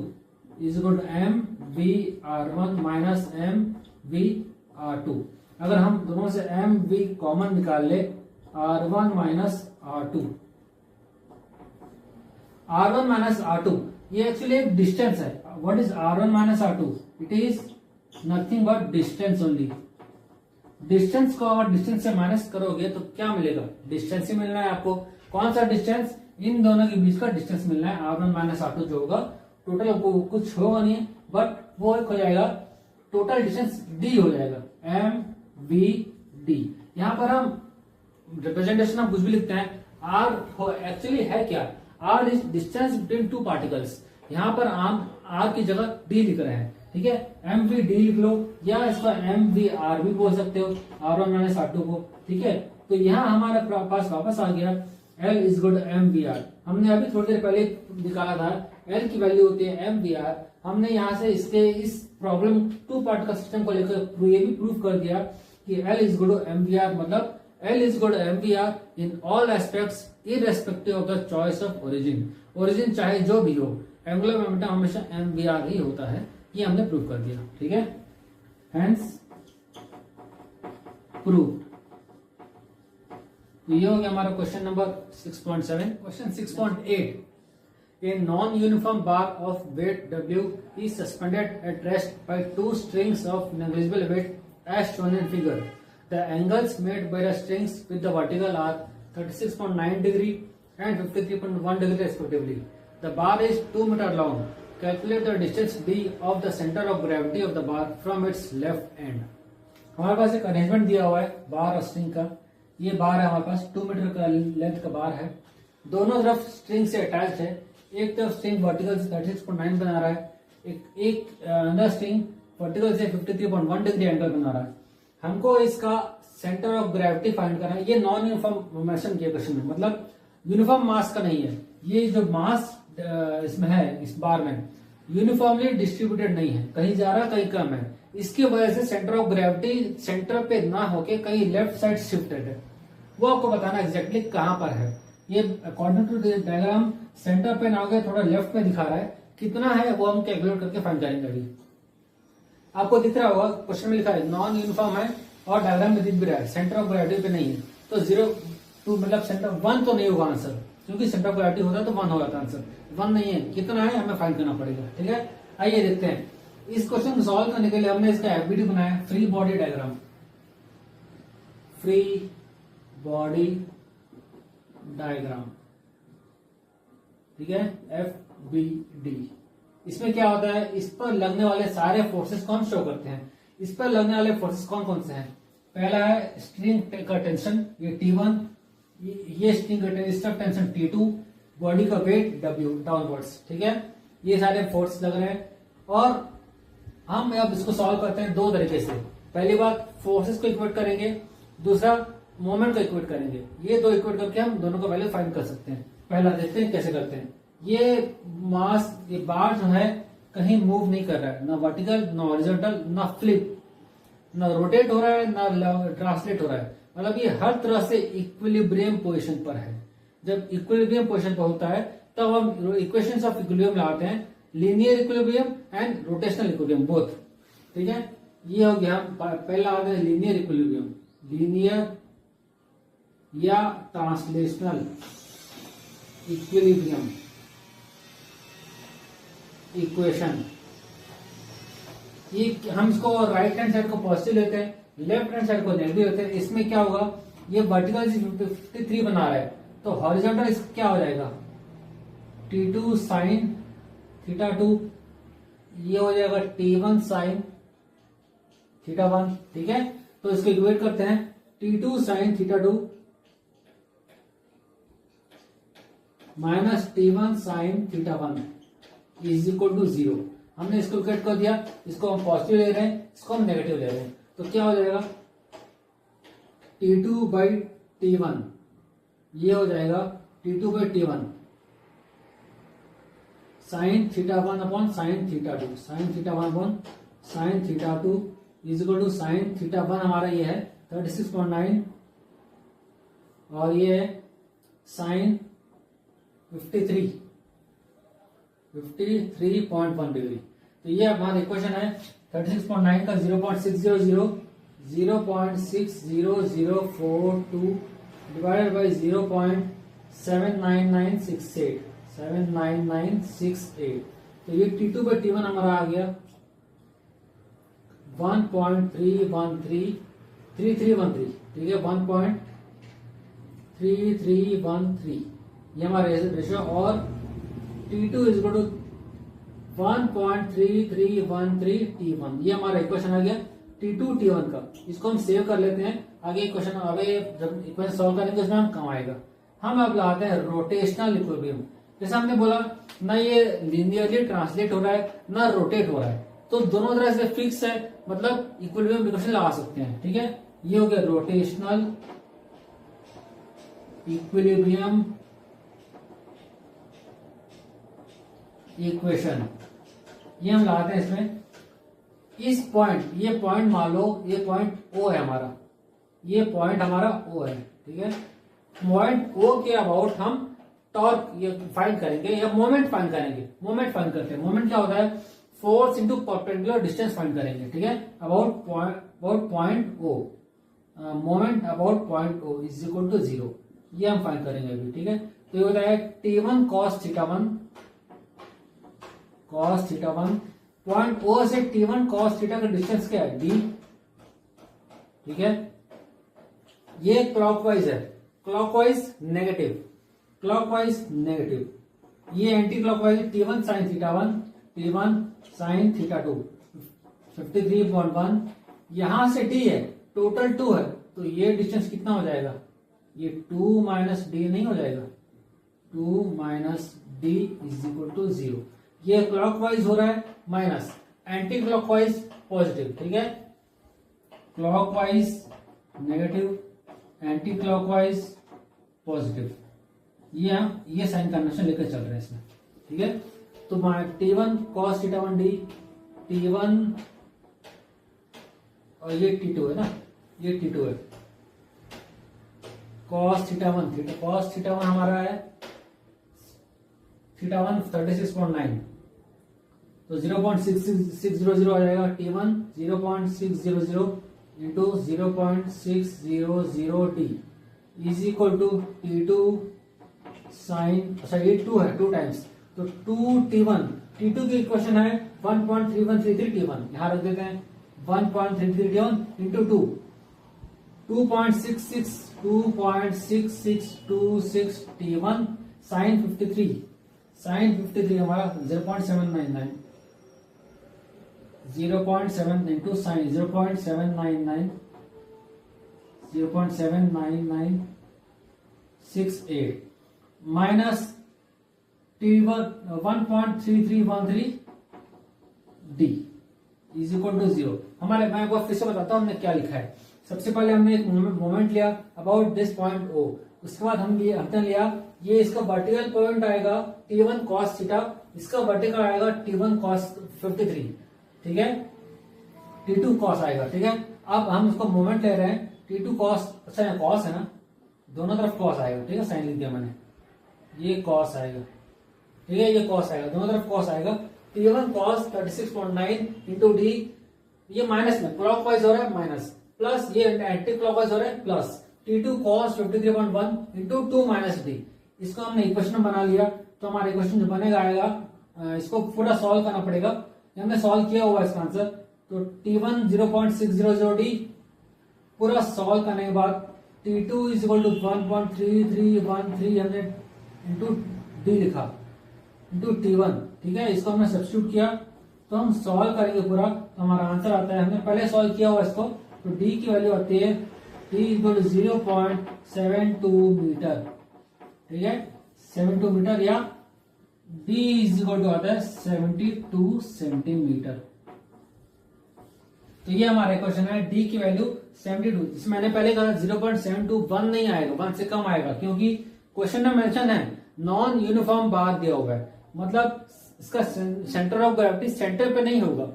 is equal to m v r1 minus m v r2। अगर हम दोनों से m v कॉमन निकाल ले, r1 minus r2, r1 minus r2, ये एक्चुअली एक डिस्टेंस है। What is r1 minus r2, it is nothing but distance only. Distance को अगर डिस्टेंस से माइनस करोगे तो क्या मिलेगा, डिस्टेंस ही मिलना है आपको। कौन सा डिस्टेंस, इन दोनों के बीच का डिस्टेंस मिलना है, r1 माइनस r2 जो होगा। टोटल कुछ होगा नहीं, बट वो एक हो जाएगा, टोटल डिस्टेंस d हो जाएगा, m v d। यहां पर हम रिप्रेजेंटेशन हम कुछ भी लिखते हैं, r एक्चुअली है क्या, r is distance between two particles. यहाँ पर हम आर की जगह डी लिख रहे हैं, ठीक है। एम वी डी लिख लो या इसका एम वी आर भी बोल सकते हो, R1 माइनस R2 को, ठीक है। तो यहाँ हमारे पास वापस आ गया L is good M V R. हमने अभी थोड़ी देर पहले निकाला था, L की वैल्यू होती है एम वी आर। हमने यहाँ से इसके इस प्रॉब्लम 2 पार्ट का सिस्टम को लेकर ये भी प्रूव कर दिया कि L is good M V R, मतलब L is good M V R in all aspects irrespective of the choice of origin. Origin चाहे जो भी हो, एंगुलर मोमेंटम हमेशा एम वी आर ही होता है, ये हमने प्रूव कर दिया, ठीक है। Hence prove. तो ये हो गया हमारा question number 6.7। Question 6.8, a non uniform bar of weight W is suspended at rest by 2 strings of negligible weight as shown in figure. The angles made by the strings with the vertical are 36.9 degree and 53.1 degree respectively. The bar is 2 meter long. Calculate the distance D of the center of gravity of the bar from its left end. हमारे पास एक arrangement दिया हुआ है बार और string का। ये बार है हमारे पास 2 मीटर का लेंथ का बार है, दोनों तरफ स्ट्रिंग से अटैच है। एक तरफ स्ट्रिंग वर्टिकल से 36.9 बना रहा है, एक अंदर स्ट्रिंग वर्टिकल से 53.1 डिग्री एंगल बना रहा है। हमको इसका सेंटर ऑफ ग्रेविटी फाइंड करना है। ये नॉन यूनिफॉर्म मोशन के क्वेश्चन है, मतलब यूनिफॉर्म मास का नहीं है। ये जो मास इसमें है, इस बार में यूनिफॉर्मली डिस्ट्रीब्यूटेड नहीं है, कहीं जा रहा है कहीं कम है। इसकी वजह से सेंटर ऑफ ग्रेविटी सेंटर पे ना होके कहीं लेफ्ट साइड शिफ्टेड है, वो आपको बताना एग्जैक्टली कहां पर है। ये अकॉर्डिंग टू डायग्राम सेंटर पे ना होकर थोड़ा लेफ्ट में दिखा रहा है, कितना है वो हम कैलकुलेट करके फाइंड करेंगे। अभी आपको दिख रहा होगा क्वेश्चन में लिखा है नॉन यूनिफॉर्म है और डायग्राम में दिख भी रहा है सेंटर ऑफ ग्रेविटी पे नहीं है, तो 0 2 मतलब सेंटर 1 तो नहीं होगा आंसर, क्योंकि सेंटर ऑफ ग्रेविटी होता तो 1 हो जाता आंसर। 1 नहीं है, कितना है हमें फाइंड करना पड़ेगा, ठीक है। आइए देखते हैं। इस क्वेश्चन को सॉल्व करने के लिए हमने इसका एफबीडी बनाया, free body diagram, free body diagram, ठीक है, FBD। इसमें क्या होता है, इस पर लगने वाले सारे फोर्सेस को हम शो करते हैं। इस पर लगने वाले फोर्सेस कौन कौन से हैं? पहला है स्ट्रिंग का टेंशन, ये T1, ये स्ट्रिंग का टेंशन T2, बॉडी का वेट W डाउनवर्ड्स, ठीक है। ये सारे फोर्स लग रहे हैं और हम अब इसको सॉल्व करते हैं 2 तरीके से। पहली बात फोर्सेस को इक्वेट करेंगे, दूसरा मोमेंट को इक्वेट करेंगे। ये 2 इक्वेट करके हम दोनों का वैल्यू फाइंड कर सकते हैं। पहला देखते हैं कैसे करते हैं। ये मास, ये बार जो है कहीं मूव नहीं कर रहा है, ना वर्टिकल ना हॉरिजॉन्टल ना फ्लिप, ना रोटेट हो रहा है ना ट्रांसलेट हो रहा है, मतलब ये हर तरह से इक्विलिब्रियम पोजीशन पर है। जब इक्विलिब्रियम पोजीशन पर होता है तब हम इक्वेशंस ऑफ इक्विलिब्रियम लगाते हैं, linear equilibrium and rotational equilibrium both, ठीक है। ये हो गया पहला आ गया लीनियर इक्विलिब्रियम, लीनियर या ट्रांसलेशनल इक्विलिब्रियम इक्वेशन। ये हम इसको राइट हैंड साइड को पॉजिटिव लेते हैं, लेफ्ट हैंड साइड को नेगेटिव लेते हैं। इसमें क्या होगा, ये वर्टिकल 53 बना रहा है, तो हॉरिजॉन्टल क्या हो जाएगा T2 साइन थीटा 2, ये हो जाएगा T1 साइन थीटा 1, ठीक है। तो इसको इक्वेट करते हैं, T2 sine theta 2 minus T1 sine theta 1 is equal to 0। हमने इसको इक्वेट कर दिया, इसको हम पॉजिटिव ले रहे हैं, इसको हम नेगेटिव ले रहे हैं, तो क्या हो जाएगा T2 बाई T1, ये हो जाएगा T2 by T1 sine theta 1 upon sine theta 2, sine theta 1 upon sine theta 2 is equal to sine theta 1 हमारा ये है 36.9 और ये है साइन 53.1 डिग्री। तो ये हमारा इक्वेशन है 36.9 का 0.60042 डिवाइडेड बाई 0.79968। तो ये T2 बाई T1 हमारा आ गया 1.3313, ठीक है, 1.3313 ये हमारा रेशियो, और T2 is equal to 1.3313 T1, ये हमारा इक्वेशन आ गया T2 T1 का। इसको हम सेव कर लेते हैं, आगे इक्वेशन जब इक्वेशन सॉल्व करेंगे उसमें हम कम आएगा। हम अब लाते हैं रोटेशनल इक्विलिब्रियम। जैसे हमने बोला ना ये लिनियरली ट्रांसलेट हो रहा है ना रोटेट हो रहा है, तो दोनों तरह से फिक्स है, मतलब इक्विलिब्रियम इक्वेशन लगा सकते हैं। ठीक है, ये हो गया रोटेशनल इक्विलिब्रियम इक्वेशन, ये हम लगाते हैं इसमें। इस पॉइंट, ये पॉइंट मान लो ये पॉइंट ओ है हमारा, ये पॉइंट हमारा ओ है। ठीक है, पॉइंट ओ के अबाउट हम टॉर्क ये फाइंड करेंगे या मोमेंट फाइंड करेंगे। मोमेंट फाइंड करते हैं, मोमेंट क्या होता है, force into perpendicular distance find करेंगे। ठीक है, about point O, moment about point O is equal to 0, ये हम फाइंड करेंगे अभी। ठीक है, तो ये होता है T1 cos θ1 पॉइंट ओ से T1 cos θ का डिस्टेंस क्या है, d। ठीक है, ये क्लॉकवाइज है, क्लॉकवाइज नेगेटिव, क्लॉकवाइज नेगेटिव, ये anti clockwise T1 sin θ1 T1 sin θ2 53.1, यहां से d है, टोटल 2 है, तो ये डिस्टेंस कितना हो जाएगा, ये 2 माइनस डी नहीं हो जाएगा, 2 minus D is equal to 0। ये क्लॉकवाइज हो रहा है माइनस, एंटी क्लॉकवाइज पॉजिटिव। ठीक है, clockwise negative, anti clockwise positive, ये साइन कन्वेंशन लेकर चल रहे हैं इसमें। ठीक है, तो T1 cos θ1 d, T1 और ये T2 है ना, ये T2 है, cos θ1 हमारा है θ1 36.9, तो 0.6600 आ जाएगा। T1 0.600 into 0.600 d is equal to T2 sine, अच्छा ये 2 है, 2 टाइम्स, तो 2T1, T2 की इक्वेशन है 1.3133 T1, यहां रख देते हैं 1.33 T1 इंटू 2, 2.6626 T1 साइन 53 हमारा 0.799 into sine 0.79968 minus T1 1.3313 D is equal to 0। हमारे, मैं एक बार फिर से बताता हूं हमने क्या लिखा है। सबसे पहले हमने एक मोमेंट लिया अबाउट दिस पॉइंट O, उसके बाद हमने लिया ये इसका वर्टिकल पॉइंट आएगा T1 cos θ, इसका वर्टिकल आएगा T1 cos 53। ठीक है, T2 cos आएगा। ठीक है, अब हम उसको मोमेंट ले रहे हैं T2 cos, अच्छा यहाँ cos है ना, दोनों तरफ cos आएगा। ठीक है, साइन लिख दिया मैंने, ये cos आएगा। ठीक है, ये cos आएगा, दोनों तरफ cos आएगा। T1 cos 36.9 इंटू d, ये माइनस में क्लॉकवाइज हो रहा है माइनस, प्लस ये एंटी क्लॉकवाइज हो रहा है plus, T2 cos 53.1 into 2 minus d, इसको हमने इक्वेशन बना लिया। तो हमारा इक्वेशन जो बनेगा आएगा, इसको पूरा सॉल्व करना पड़ेगा, हमने सॉल्व किया हुआ इसका आंसर। तो T1 0.600 d पूरा सॉल्व करने के बाद T2 is equal to 1.3313 into d लिखा इंटू T1। ठीक है, इसको हमने सब्स्टिट्यूट किया, तो हम सॉल्व करेंगे पूरा, तो हमारा आंसर आता है, हमने पहले सॉल्व किया हुआ इसको, तो d की वैल्यू आती है t इक्वल टू 0.72 मीटर। ठीक है, 72 मीटर, या d इज इक्वल टू आता है 72 सेंटीमीटर। तो ये हमारा क्वेश्चन है, d की वैल्यू 72, जिसमें मैंने पहले कहा 0.721 नहीं आएगा, 1 से कम आएगा, क्योंकि क्वेश्चन में मेंशन है नॉन यूनिफॉर्म बार दिया हुआ है, मतलब इसका सेंटर ऑफ ग्रेविटी सेंटर पे नहीं होगा।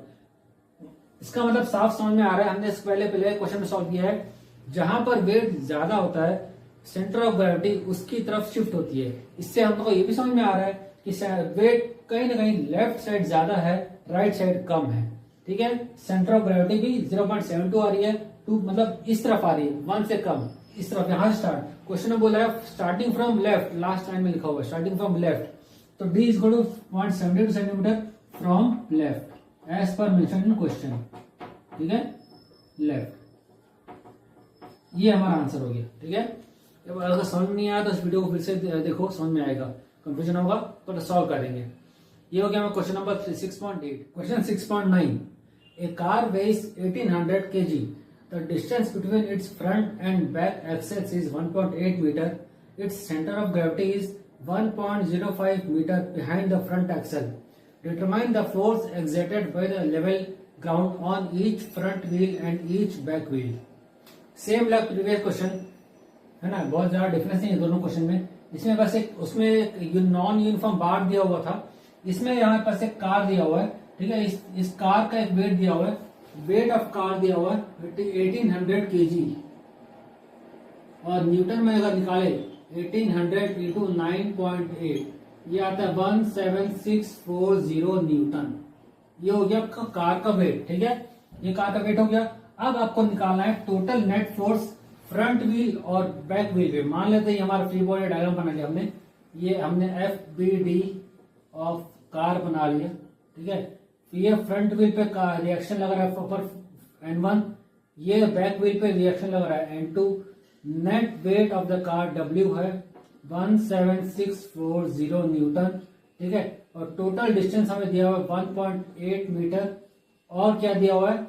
इसका मतलब साफ समझ में आ रहा है, हमने इससे पहले क्वेश्चन में सॉल्व किया है, जहां पर वेट ज्यादा होता है सेंटर ऑफ ग्रेविटी उसकी तरफ शिफ्ट होती है। इससे हम लोग को ये भी समझ में आ रहा है कि वेट कहीं ना कहीं लेफ्ट साइड ज्यादा है, राइट साइड कम है। ठीक है, सेंटर ऑफ ग्रेविटी भी 0.72 आ रही है, 2 मतलब इस तरफ आ रही है, 1 से कम इस तरफ, यहां स्टार्ट, क्वेश्चन में बोला है starting from left, last time में लिखा हुआ है स्टार्टिंग फ्रॉम लेफ्ट, तो d is equal to 0.72 centimetre from left edge पर मेंशन इन क्वेश्चन। ठीक है, लेफ्ट, ये हमारा आंसर हो गया। ठीक है, अगर समझ नहीं आया तो इस वीडियो को फिर से देखो, समझ में आएगा, कंफ्यूजन होगा तो सॉल्व करेंगे। ये हो गया हमारा question number 6.8। Question 6.9, a car weighs 1800 kg, the distance between its front and back axes is 1.8 metre, its centre of gravity is 1.05 meter behind the front axle. Determine the force exerted by the level ground on each front wheel and each back wheel. Same like previous question है ना, बहुत ज्यादा difference नहीं है दोनों question में। इसमें बस एक उसमें नॉन यूनिफॉर्म बार दिया हुआ था, इसमें यहाँ पास एक कार दिया हुआ है, ठीक है। इस कार का एक वेट दिया हुआ है, वेट ऑफ कार दिया हुआ है 1800 kg, और न्यूटन में अगर निकाले 1800 इंटू 9.8 ये आता है 17640 न्यूटन। ये हो गया आपका कार का वेट, ठीक है, ये कार का वेट हो गया। अब आपको निकालना है total net force front wheel और बैक व्हील पे। मान लेते हैं हमारा फ्री बॉडी डायग्राम बना लिया हमने, ये हमने FBD ऑफ कार बना लिया, ठीक है। ये फ्रंट व्हील पे रिएक्शन लग रहा है ऊपर N1, ये बैक व्हील पे रिएक्शन लग रहा है N2। Net weight of the car W है 17640 न्यूटन, ठीक है। और टोटल डिस्टेंस हमें दिया हुआ है 1.8 मीटर, और क्या दिया हुआ है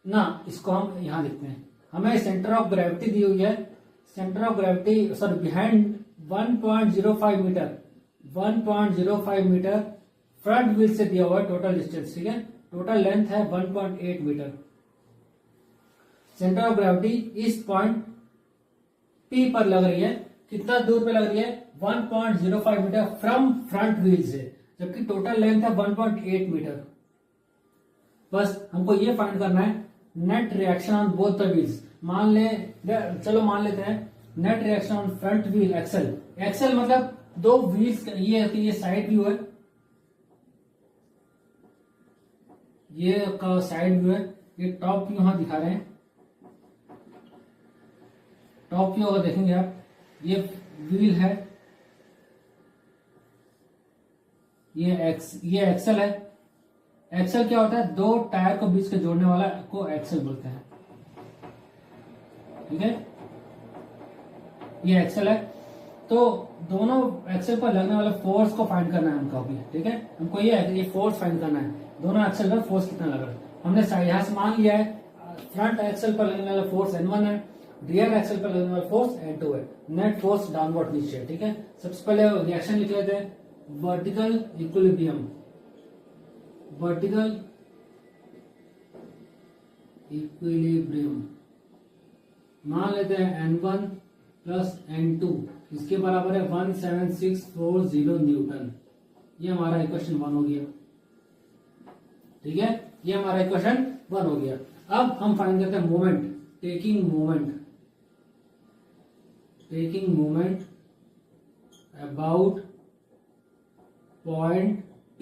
ना, इसको हम यहां लिखते हैं। हमें सेंटर ऑफ ग्रेविटी दी हुई है, centre of gravity sorry behind 1.05 metre, 1.05 metre front wheel से दिया हुआ है टोटल डिस्टेंस, ठीक है। टोटल लेंथ है 1.8 मीटर। सेंटर ऑफ ग्रेविटी इस पॉइंट P पर लग रही है, कितना दूर पे लग रही है 1.05 मीटर फ्रॉम फ्रंट व्हील से, जबकि टोटल लेंथ है 1.8 मीटर। बस हमको ये फाइंड करना है net reaction on both the wheels. चलो मान लेते हैं net reaction on front wheel axle. Axle मतलब दो व्हील्स, ये साइड व्यू है, ये का साइड व्यू है, ये टॉप व्यू यहां दिखा रहे हैं। टॉप व्यू अगर देखेंगे आप, ये व्हील है, ये एक्सल है। एक्सल क्या होता है, दो टायर को बीच के जोड़ने वाला को एक्सल बोलते हैं, ठीक है। ये एक्सल है, तो दोनों एक्सल पर लगने वाले फोर्स को फाइंड करना है हमको अभी, ठीक है। हमको ये फोर्स फाइंड करना है, दोनों एक्सल पर फोर्स कितना लग रहा है। हमने यहां से मान लिया है फ्रंट एक्सल पर लगने वाला फोर्स N1 है, रियर एक्सल पर लगने वाला फोर्स N2 है। नेट फोर्स डाउनवर्ड नीचे है, ठीक है। सबसे पहले रिएक्शन लिख लेते हैं, वर्टिकल इक्विलिब्रियम, वर्टिकल इक्विलिब्रियम मान लेते हैं N1 प्लस N2 इसके बराबर है 17640 न्यूटन। ये हमारा इक्वेशन 1 हो गया, ठीक है, ये हमारा इक्वेशन 1 हो गया। अब हम फाइंड करते हैं moment, taking moment about point P,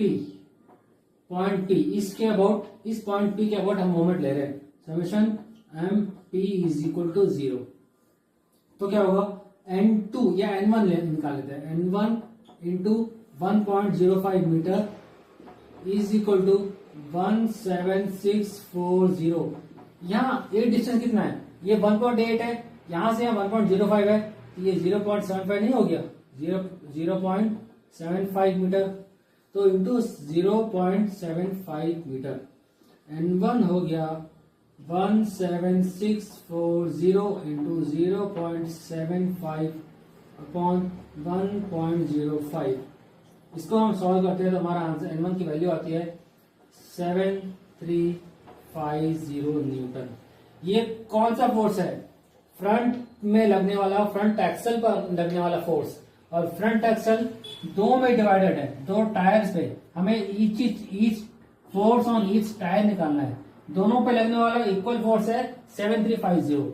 इसके अबाउट, इस पॉइंट P के अबाउट हम मोमेंट ले रहे हैं। Summation MP is equal to 0। तो क्या होगा N2 या N1 निकाल लेते हैं, N1 into 1.05 metre is equal to 17640। यहाँ ये डिस्टेंस कितना है, ये 1.8 है, यहां से यहाँ 1.05 है, तो ये 0.75 नहीं हो गया, 0.75 मीटर, तो इंटू 0.75 मीटर। N1 हो गया 17640 इंटू 0.75 अपॉन 1.05। इसको हम सॉल्व करते हैं तो हमारा आंसर N1 की वैल्यू आती है 7350 न्यूटन। ये कौन सा फोर्स है, फ्रंट में लगने वाला, फ्रंट एक्सल पर लगने वाला फोर्स। और फ्रंट एक्सल दो में डिवाइडेड है, दो टायर्स पे, हमें each force on each tyre निकालना है। दोनों पे लगने वाला इक्वल फोर्स है 7350।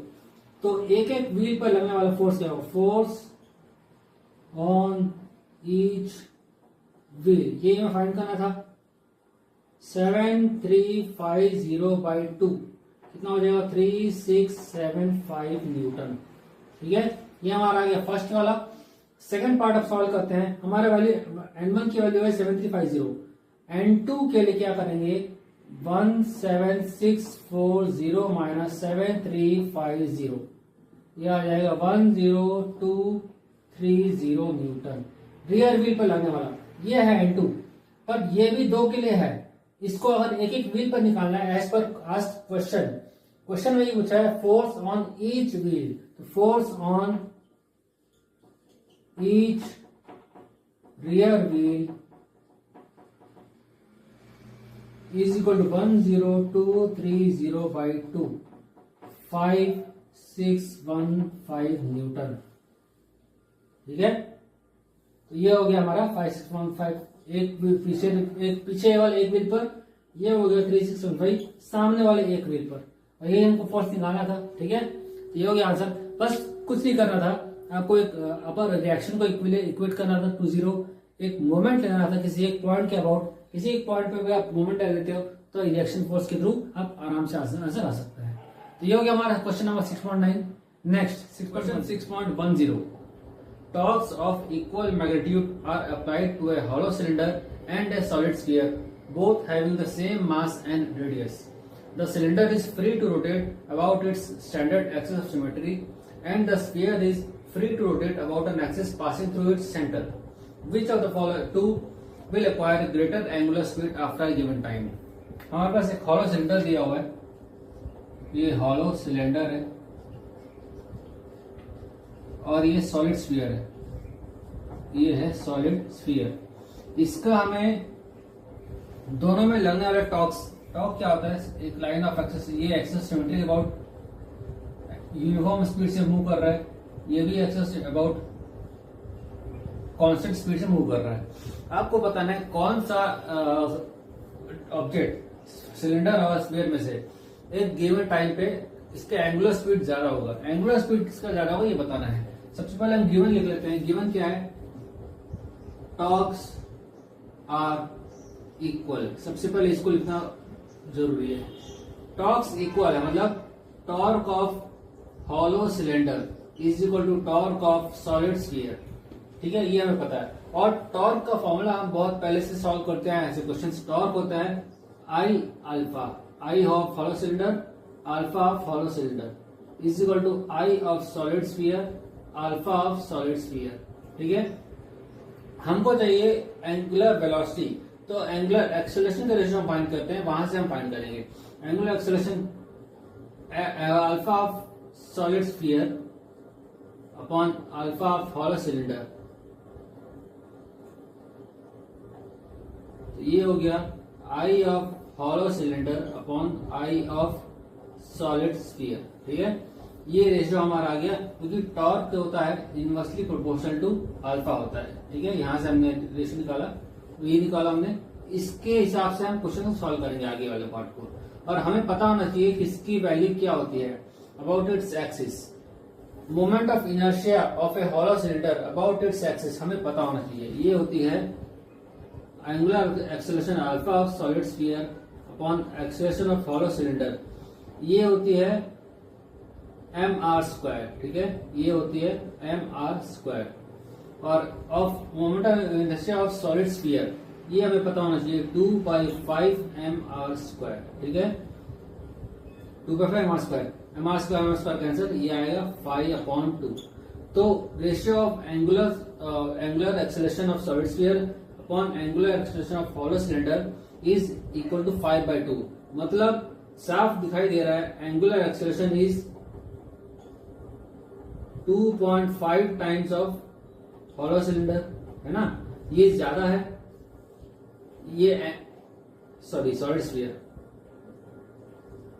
तो एक एक व्हील पर लगने वाला फोर्स क्या होगा, फोर्स ऑन ईच व्हील, ये हमें फाइंड करना था। 7350/2 कितना हो जाएगा, 3675 न्यूटन, ठीक है। ये हमारा आ गया फर्स्ट वाला। सेकंड पार्ट अब सॉल्व करते हैं। हमारे वैल्यू N1 की वैल्यू है 7350, N2 के लिए क्या करेंगे, 17640 माइनस 7350, यह आ जाएगा 10230 न्यूटन। रियर व्हील पर लगने वाला ये है N2, पर ये भी दो के लिए है। इसको अगर एक एक व्हील पर निकालना है एज पर आस्क्ड क्वेश्चन में ये पूछा है फोर्स ऑन ईच व्हील, तो force on each rear wheel is equal to 10230/2 5615 Newton. ठीक है, तो ये हो गया हमारा 5615 एक पीछे वाले एक व्हील पर, ये हो गया 3615 सामने वाले एक व्हील पर, और ये हमको फोर्स निकालना था। ठीक है, तो ये हो गया आंसर। बस कुछ नहीं करना था आपको, एक अपर रिएक्शन को इक्वेट करना था टू जीरो, एक मोमेंट लेना था किसी एक पॉइंट के अबाउट, किसी एक पॉइंट पे आप मोमेंट ले लेते हो तो रिएक्शन फोर्स के थ्रू आप आराम से आंसर आ सकता है। तो ये हो गया हमारा question number 6.9। Next question 6.10, torques of equal magnitude are applied to a hollow cylinder and a solid sphere, both having the same mass and radius. The cylinder is free to rotate about its standard axis of symmetry, and the sphere is free to rotate about an axis passing through its center. Which of the following two will acquire greater angular speed after a given time? हमारे पास एक hollow cylinder दिया हुआ है, ये hollow cylinder है और ये solid sphere है, ये है सॉलिड स्फीयर। इसका हमें दोनों में लगने वाला टॉर्क क्या होता है, एक लाइन ऑफ एक्सेस, ये axis symmetry about uniform speed से मूव कर रहा है, ये भी एक्सेस अबाउट कांस्टेंट स्पीड से मूव कर रहा है। आपको बताना है कौन सा ऑब्जेक्ट सिलेंडर और स्फीयर में से एक गिवन टाइम पे इसके एंगुलर स्पीड ज्यादा होगा। एंगुलर स्पीड किसका ज्यादा होगा ये बताना है। सबसे पहले हम गिवन लिख लेते हैं। गिवन क्या है, टॉर्क्स आर इक्वल। सबसे पहले इसको लिखना जरूरी है। टॉर्क्स इक्वल है मतलब torque of hollow cylinder is equal to torque of solid sphere. ठीक है, ये हमें पता है। और टॉर्क का फॉर्मूला हम बहुत पहले से सॉल्व करते हैं ऐसे क्वेश्चन। टॉर्क होता है I alpha, I of hollow cylinder, alpha of hollow cylinder is equal to I of solid sphere, alpha of solid sphere. ठीक है, हमको चाहिए एंगुलर वेलोसिटी, तो एंगुलर एक्सेलरेशन का रेशियो हम फाइंड करते हैं, वहां से हम फाइंड करेंगे angular acceleration alpha of solid sphere upon alpha of hollow cylinder. तो ये हो गया I of hollow cylinder upon I of solid sphere. ठीक है, ये रेशियो हमारा आ गया क्योंकि टॉर्क होता है इनवर्सली प्रोपोर्शनल टू अल्फा होता है। ठीक है, यहां से हमने रेशियो निकाला, ये निकाला हमने, इसके हिसाब से हम क्वेश्चन सॉल्व करेंगे आगे वाले पार्ट को। और हमें पता होना चाहिए कि इसकी वैल्यू क्या होती है about its axis. Moment of inertia of A hollow cylinder about its axis हमें पता होना चाहिए। ये होती है angular acceleration alpha of solid sphere upon acceleration of hollow cylinder, ये होती है mr²। ठीक है, ये होती है mr²। और of moment of inertia of solid sphere ये हमें पता होना चाहिए 2/5 mr²। ठीक है, 2/5 mr² कैंसर, ये आएगा 5/2। तो ratio of angular acceleration of solid sphere upon angular acceleration of hollow cylinder is equal to 5/2। मतलब साफ दिखाई दे रहा है angular acceleration is 2.5 times of hollow cylinder, है ना, ये ज्यादा है, ये solid sphere.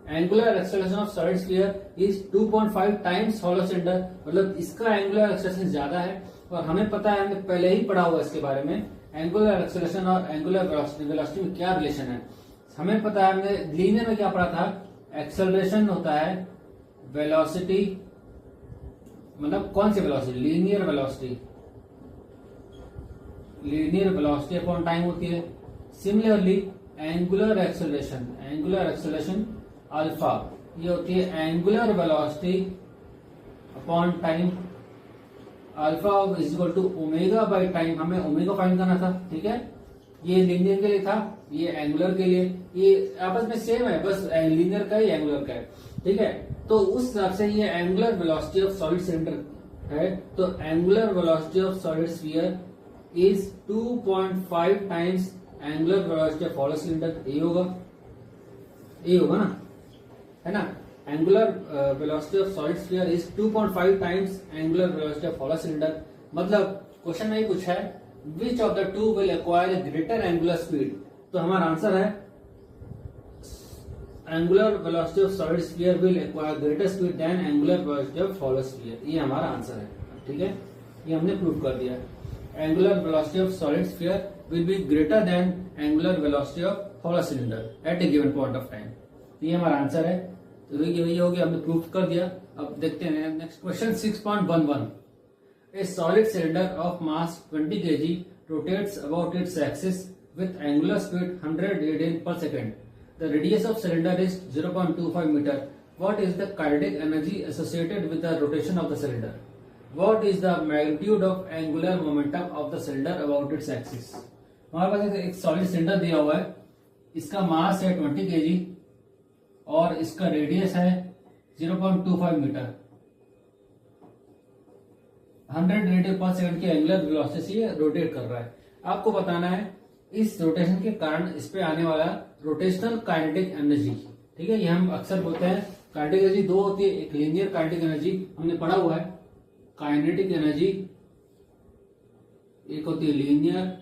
Angular acceleration of solid sphere is 2.5 times hollow cylinder, मतलब इसका एंगुलर एक्सेलरेशन ज्यादा है। और हमें पता है, हमने पहले ही पढ़ा हुआ इसके बारे में, एंगुलर एक्सेलरेशन और एंगुलर वेलोसिटी में क्या रिलेशन है। हमें पता है, हमने लीनियर में क्या पढ़ा था, एक्सेलरेशन होता है वेलोसिटी, मतलब कौन सी velocity, linear velocity upon time होती है। सिमिलरली एंगुलर एक्सेलरेशन अल्फा, ये होती है angular velocity upon time. Alpha is equal to omega by time, हमें ओमेगा फाइंड करना था। ठीक है, ये लीनियर के लिए था, ये एंगुलर के लिए, ये आपस में सेम है, बस लीनियर का ही एंगुलर का है। ठीक है, तो उस हिसाब से ये angular velocity of solid cylinder है। तो angular velocity of solid sphere is 2.5 times angular velocity of hollow cylinder. ये होगा ना, है ना, angular velocity of solid sphere is 2.5 times angular velocity of hollow cylinder. मतलब क्वेश्चन में ही पूछा है which of the two will acquire a greater angular speed? तो हमारा आंसर है angular velocity of solid sphere will acquire greater speed then angular velocity of hollow sphere. ये हमारा answer है, ठीक है, ये हमने प्रूव कर दिया। Angular velocity of solid sphere will be greater than angular velocity of hollow cylinder eight A given point of time. ये हमारा आंसर है, तो ये हो गया, हमने प्रूव कर दिया। अब देखते हैं next question 6.11। A solid cylinder of mass 20 kg rotates about its axis with angular speed 100 radian per second. The radius of cylinder is 0.25 meter. What is the kinetic energy associated with the rotation of the cylinder? What is the magnitude of angular momentum of the cylinder about its axis? हमारे पास एक solid cylinder दिया हुआ है, इसका मास है 20 kg और इसका radius है 0.25 मीटर। 100 रेडियन पर सेकंड की एंगुलर वेलोसिटी से ये रोटेट कर रहा है। आपको बताना है इस रोटेशन के कारण इस पे आने वाला रोटेशनल काइनेटिक एनर्जी, ठीक है। ये हम अक्सर बोलते हैं काइनेटिक एनर्जी दो होती है, एक लीनियर काइनेटिक एनर्जी हमने पढ़ा हुआ है, काइनेटिक एनर्जी एक होती है लीनियर,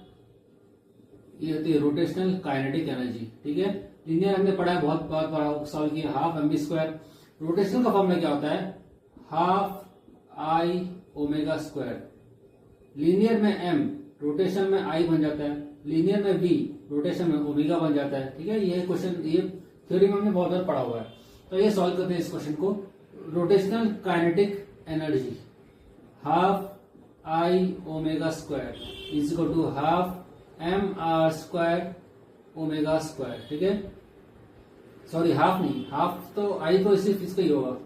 ये होती है रोटेशनल काइनेटिक एनर्जी, ठीक है। लीनियर हमने पढ़ा है, बहुत बार पढ़ा, सॉल्व किया, हाफ mv स्क्वायर। रोटेशनल का फॉर्मूला क्या होता है? Half I omega square. Linear में m, रोटेशन में i बन जाता है, लीनियर में v, रोटेशन में ओमेगा बन जाता है, ठीक है। ये क्वेश्चन ये थ्योरी में हमने बहुत बार पढ़ा हुआ है। तो ये सॉल्व करते हैं इस क्वेश्चन को। Rotational kinetic energy half I omega square is equal to half M R square omega square, ठीक है। सॉरी हाफ नहीं, हाफ तो आई तो सिर्फ इसका ही होगा,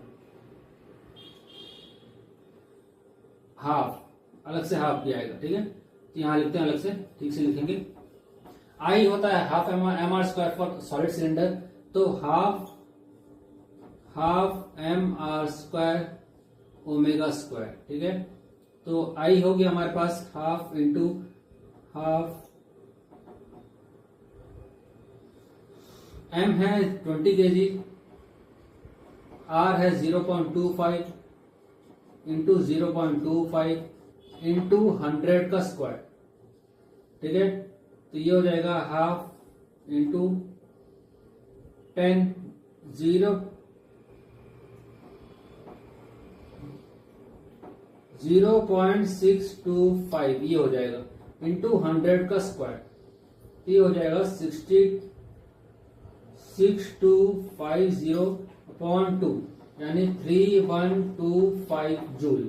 हाफ अलग से हाफ भी आएगा, ठीक है। तो यहां लिखते हैं अलग से, ठीक से लिखेंगे। आई होता है half M R square for solid cylinder, तो half M R square omega square, ठीक है। तो आई होगी हमारे पास हाफ इंटू हाफ, एम है 20 kg, आर है 0.25 इंटू 0.25 इंटू 100 का स्क्वायर, ठीक है। तो ये हो जाएगा हाफ इंटू 10 0.625 ये हो जाएगा इंटू 100 का स्क्वायर, ये हो जाएगा 6250/2 यानी 3125 जूल।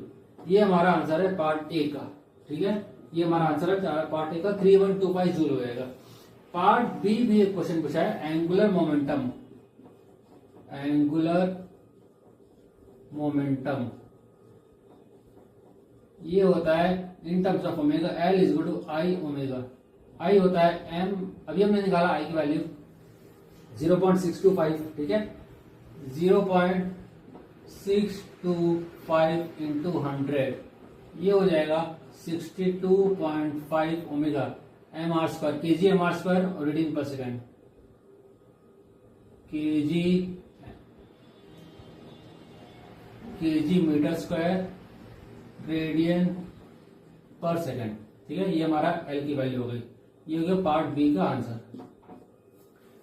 ये हमारा आंसर है पार्ट ए का, ठीक है। ये हमारा आंसर है पार्ट ए का, 3125 जूल हो जाएगा। पार्ट बी भी एक क्वेश्चन पूछा है, एंगुलर मोमेंटम। एंगुलर मोमेंटम ये होता है in terms of omega, L is equal to I omega. I होता है एम, अभी हमने निकाला आई की वैल्यू 0.625, ठीक है। 0.625 इंटू 100 ये हो जाएगा 62.5 ओमेगा एम आर स्क्वायर, के जी एम आर स्क्वायर और रेडियन पर सेकेंड, के जी metre square radian per second, ठीक है। ये हमारा एल की वैल्यू हो गई। ये हो गया पार्ट बी का आंसर।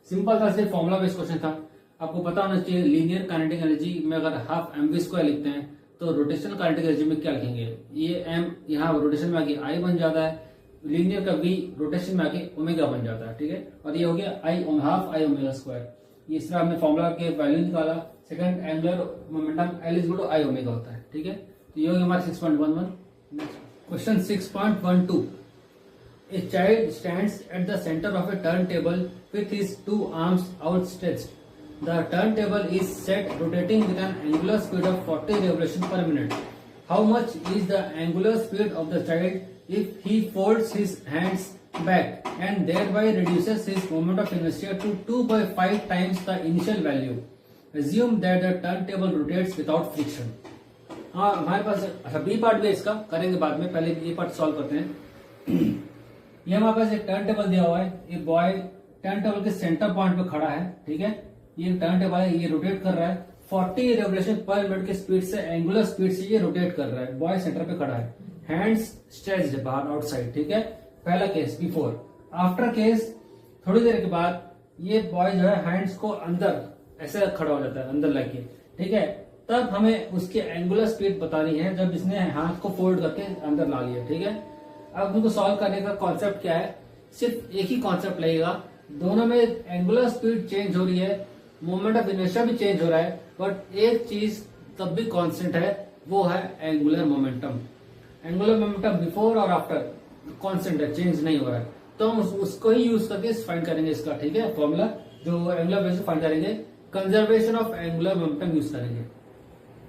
सिंपल था, सिर्फ फॉर्मुला बेस्ड क्वेश्चन था। आपको पता होना चाहिए लीनियर काइनेटिक एनर्जी में अगर हाफ mv स्क्वायर लिखते हैं तो रोटेशनल काइनेटिक एनर्जी में क्या लिखेंगे? ये m यहाँ रोटेशन में आके i बन जाता है, लीनियर का v रोटेशन में आके ओमेगा बन जाता है, ठीक है। और ये हो गया हाफ आई ओमेगा स्क्वायर। ये इस तरह हमने फॉर्मुला के वैल्यू निकाला। Second angular momentum L is equal to I omega होता है, ठीक है। तो ये हो गया हमारा 6.11। Next question 6.12। A child stands at the center of a turntable with his two arms outstretched. The turntable is set rotating with an angular speed of 40 revolutions per minute. How much is the angular speed of the child if he folds his hands back and thereby reduces his moment of inertia to 2/5 times the initial value? Assume that the turntable rotates without friction. हाँ, हमारे पास अच्छा B part भी इसका करेंगे बाद में, पहले ये पार्ट सॉल्व करते हैं। ये हमारे पास एक टर्न टेबल दिया हुआ है, एक बॉय टर्न टेबल के सेंटर पॉइंट पे खड़ा है, ठीक है। ये टर्न टेबल है, ये रोटेट कर रहा है 40 रेवोल्यूशन पर मिनट की स्पीड से, एंगुलर स्पीड से ये रोटेट कर रहा है। बॉय सेंटर पे खड़ा है, हैंड्स स्ट्रेच्ड बाहर आउटसाइड, ठीक है। पहला केस बिफोर। आफ्टर केस थोड़ी देर के बाद ये बॉय जो है हैंड्स को अंदर ऐसे खड़ा हो जाता है, अंदर लेके, ठीक है। तब हमें उसकी एंगुलर स्पीड बतानी है जब इसने हाथ को फोल्ड करके अंदर ला लिया, ठीक है। अब उनको सॉल्व करने का कॉन्सेप्ट क्या है, सिर्फ एक ही कॉन्सेप्ट लगेगा, दोनों में एंगुलर स्पीड चेंज हो रही है, मोमेंट ऑफ इनर्शिया भी चेंज हो रहा है, बट एक चीज तब भी कांस्टेंट है, वो है angular momentum. Angular momentum before और आफ्टर कांस्टेंट है, चेंज नहीं हो रहा है। तो हम उसको ही यूज करके फाइंड करेंगे इसका, ठीक है, फॉर्मूला जो एंगुलर वैल्यू फाइंड करेंगे, conservation of angular momentum use करेंगे।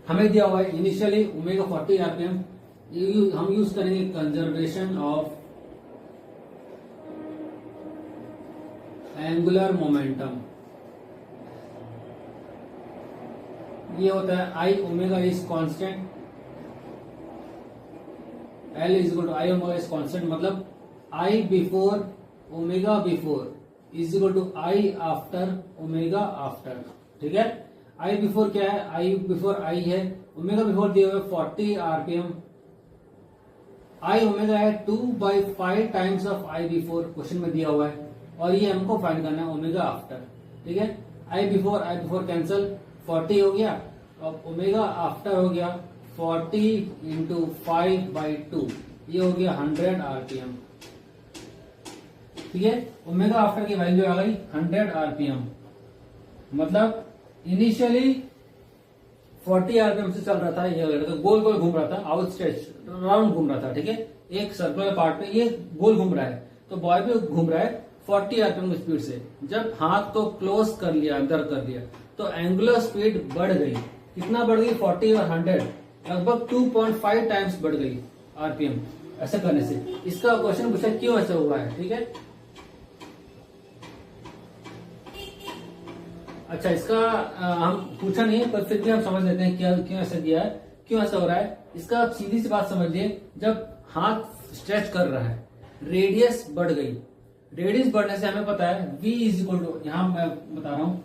हमें दिया हुआ है इनिशियली ओमेगा 40 आरपीएम, हम यूज करेंगे कंजर्वेशन ऑफ एंगुलर मोमेंटम। ये होता है I omega is constant, L is equal to I omega is constant, मतलब I before omega before is equal to I after omega after, ठीक है। I before क्या है, आई बिफोर आई है, omega before दिए हुए 40 आरपीएम, आई omega है 2/5 times of I before, question में दिया हुआ है, और ये हमको फाइंड करना है ओमेगा आफ्टर, ठीक है। आई बिफोर कैंसल, 40 हो गया, अब ओमेगा आफ्टर हो गया 40 इंटू 5/2, ये हो गया 100 आरपीएम, ठीक है। ओमेगा आफ्टर की वैल्यू आ गई 100 आरपीएम, मतलब इनिशियली 40 आरपीएम से चल रहा था, ये लड़का गोल गोल घूम रहा था, आउट स्ट्रेच राउंड घूम रहा था, ठीक है, एक सर्कुलर पार्ट पे ये गोल घूम रहा है, तो बॉय भी घूम रहा है 40 आरपीएम की स्पीड से। जब हाथ को क्लोज कर लिया, अंदर कर लिया, तो एंगुलर स्पीड बढ़ गई, कितना बढ़ गई, 40 और 100, लगभग 2.5 टाइम्स बढ़ गई आरपीएम ऐसा करने से। इसका क्वेश्चन पूछा क्यों ऐसा हुआ है, ठीक है। अच्छा, इसका हम पूछा नहीं है, पर फिर भी हम समझ लेते हैं क्या क्यों ऐसा दिया है, क्यों ऐसा हो रहा है। इसका आप सीधी सी बात समझिए, जब हाथ स्ट्रेच कर रहा है, रेडियस बढ़ गई, रेडियस बढ़ने से हमें पता है v इज इक्वल टू, यहां मैं बता रहा हूं,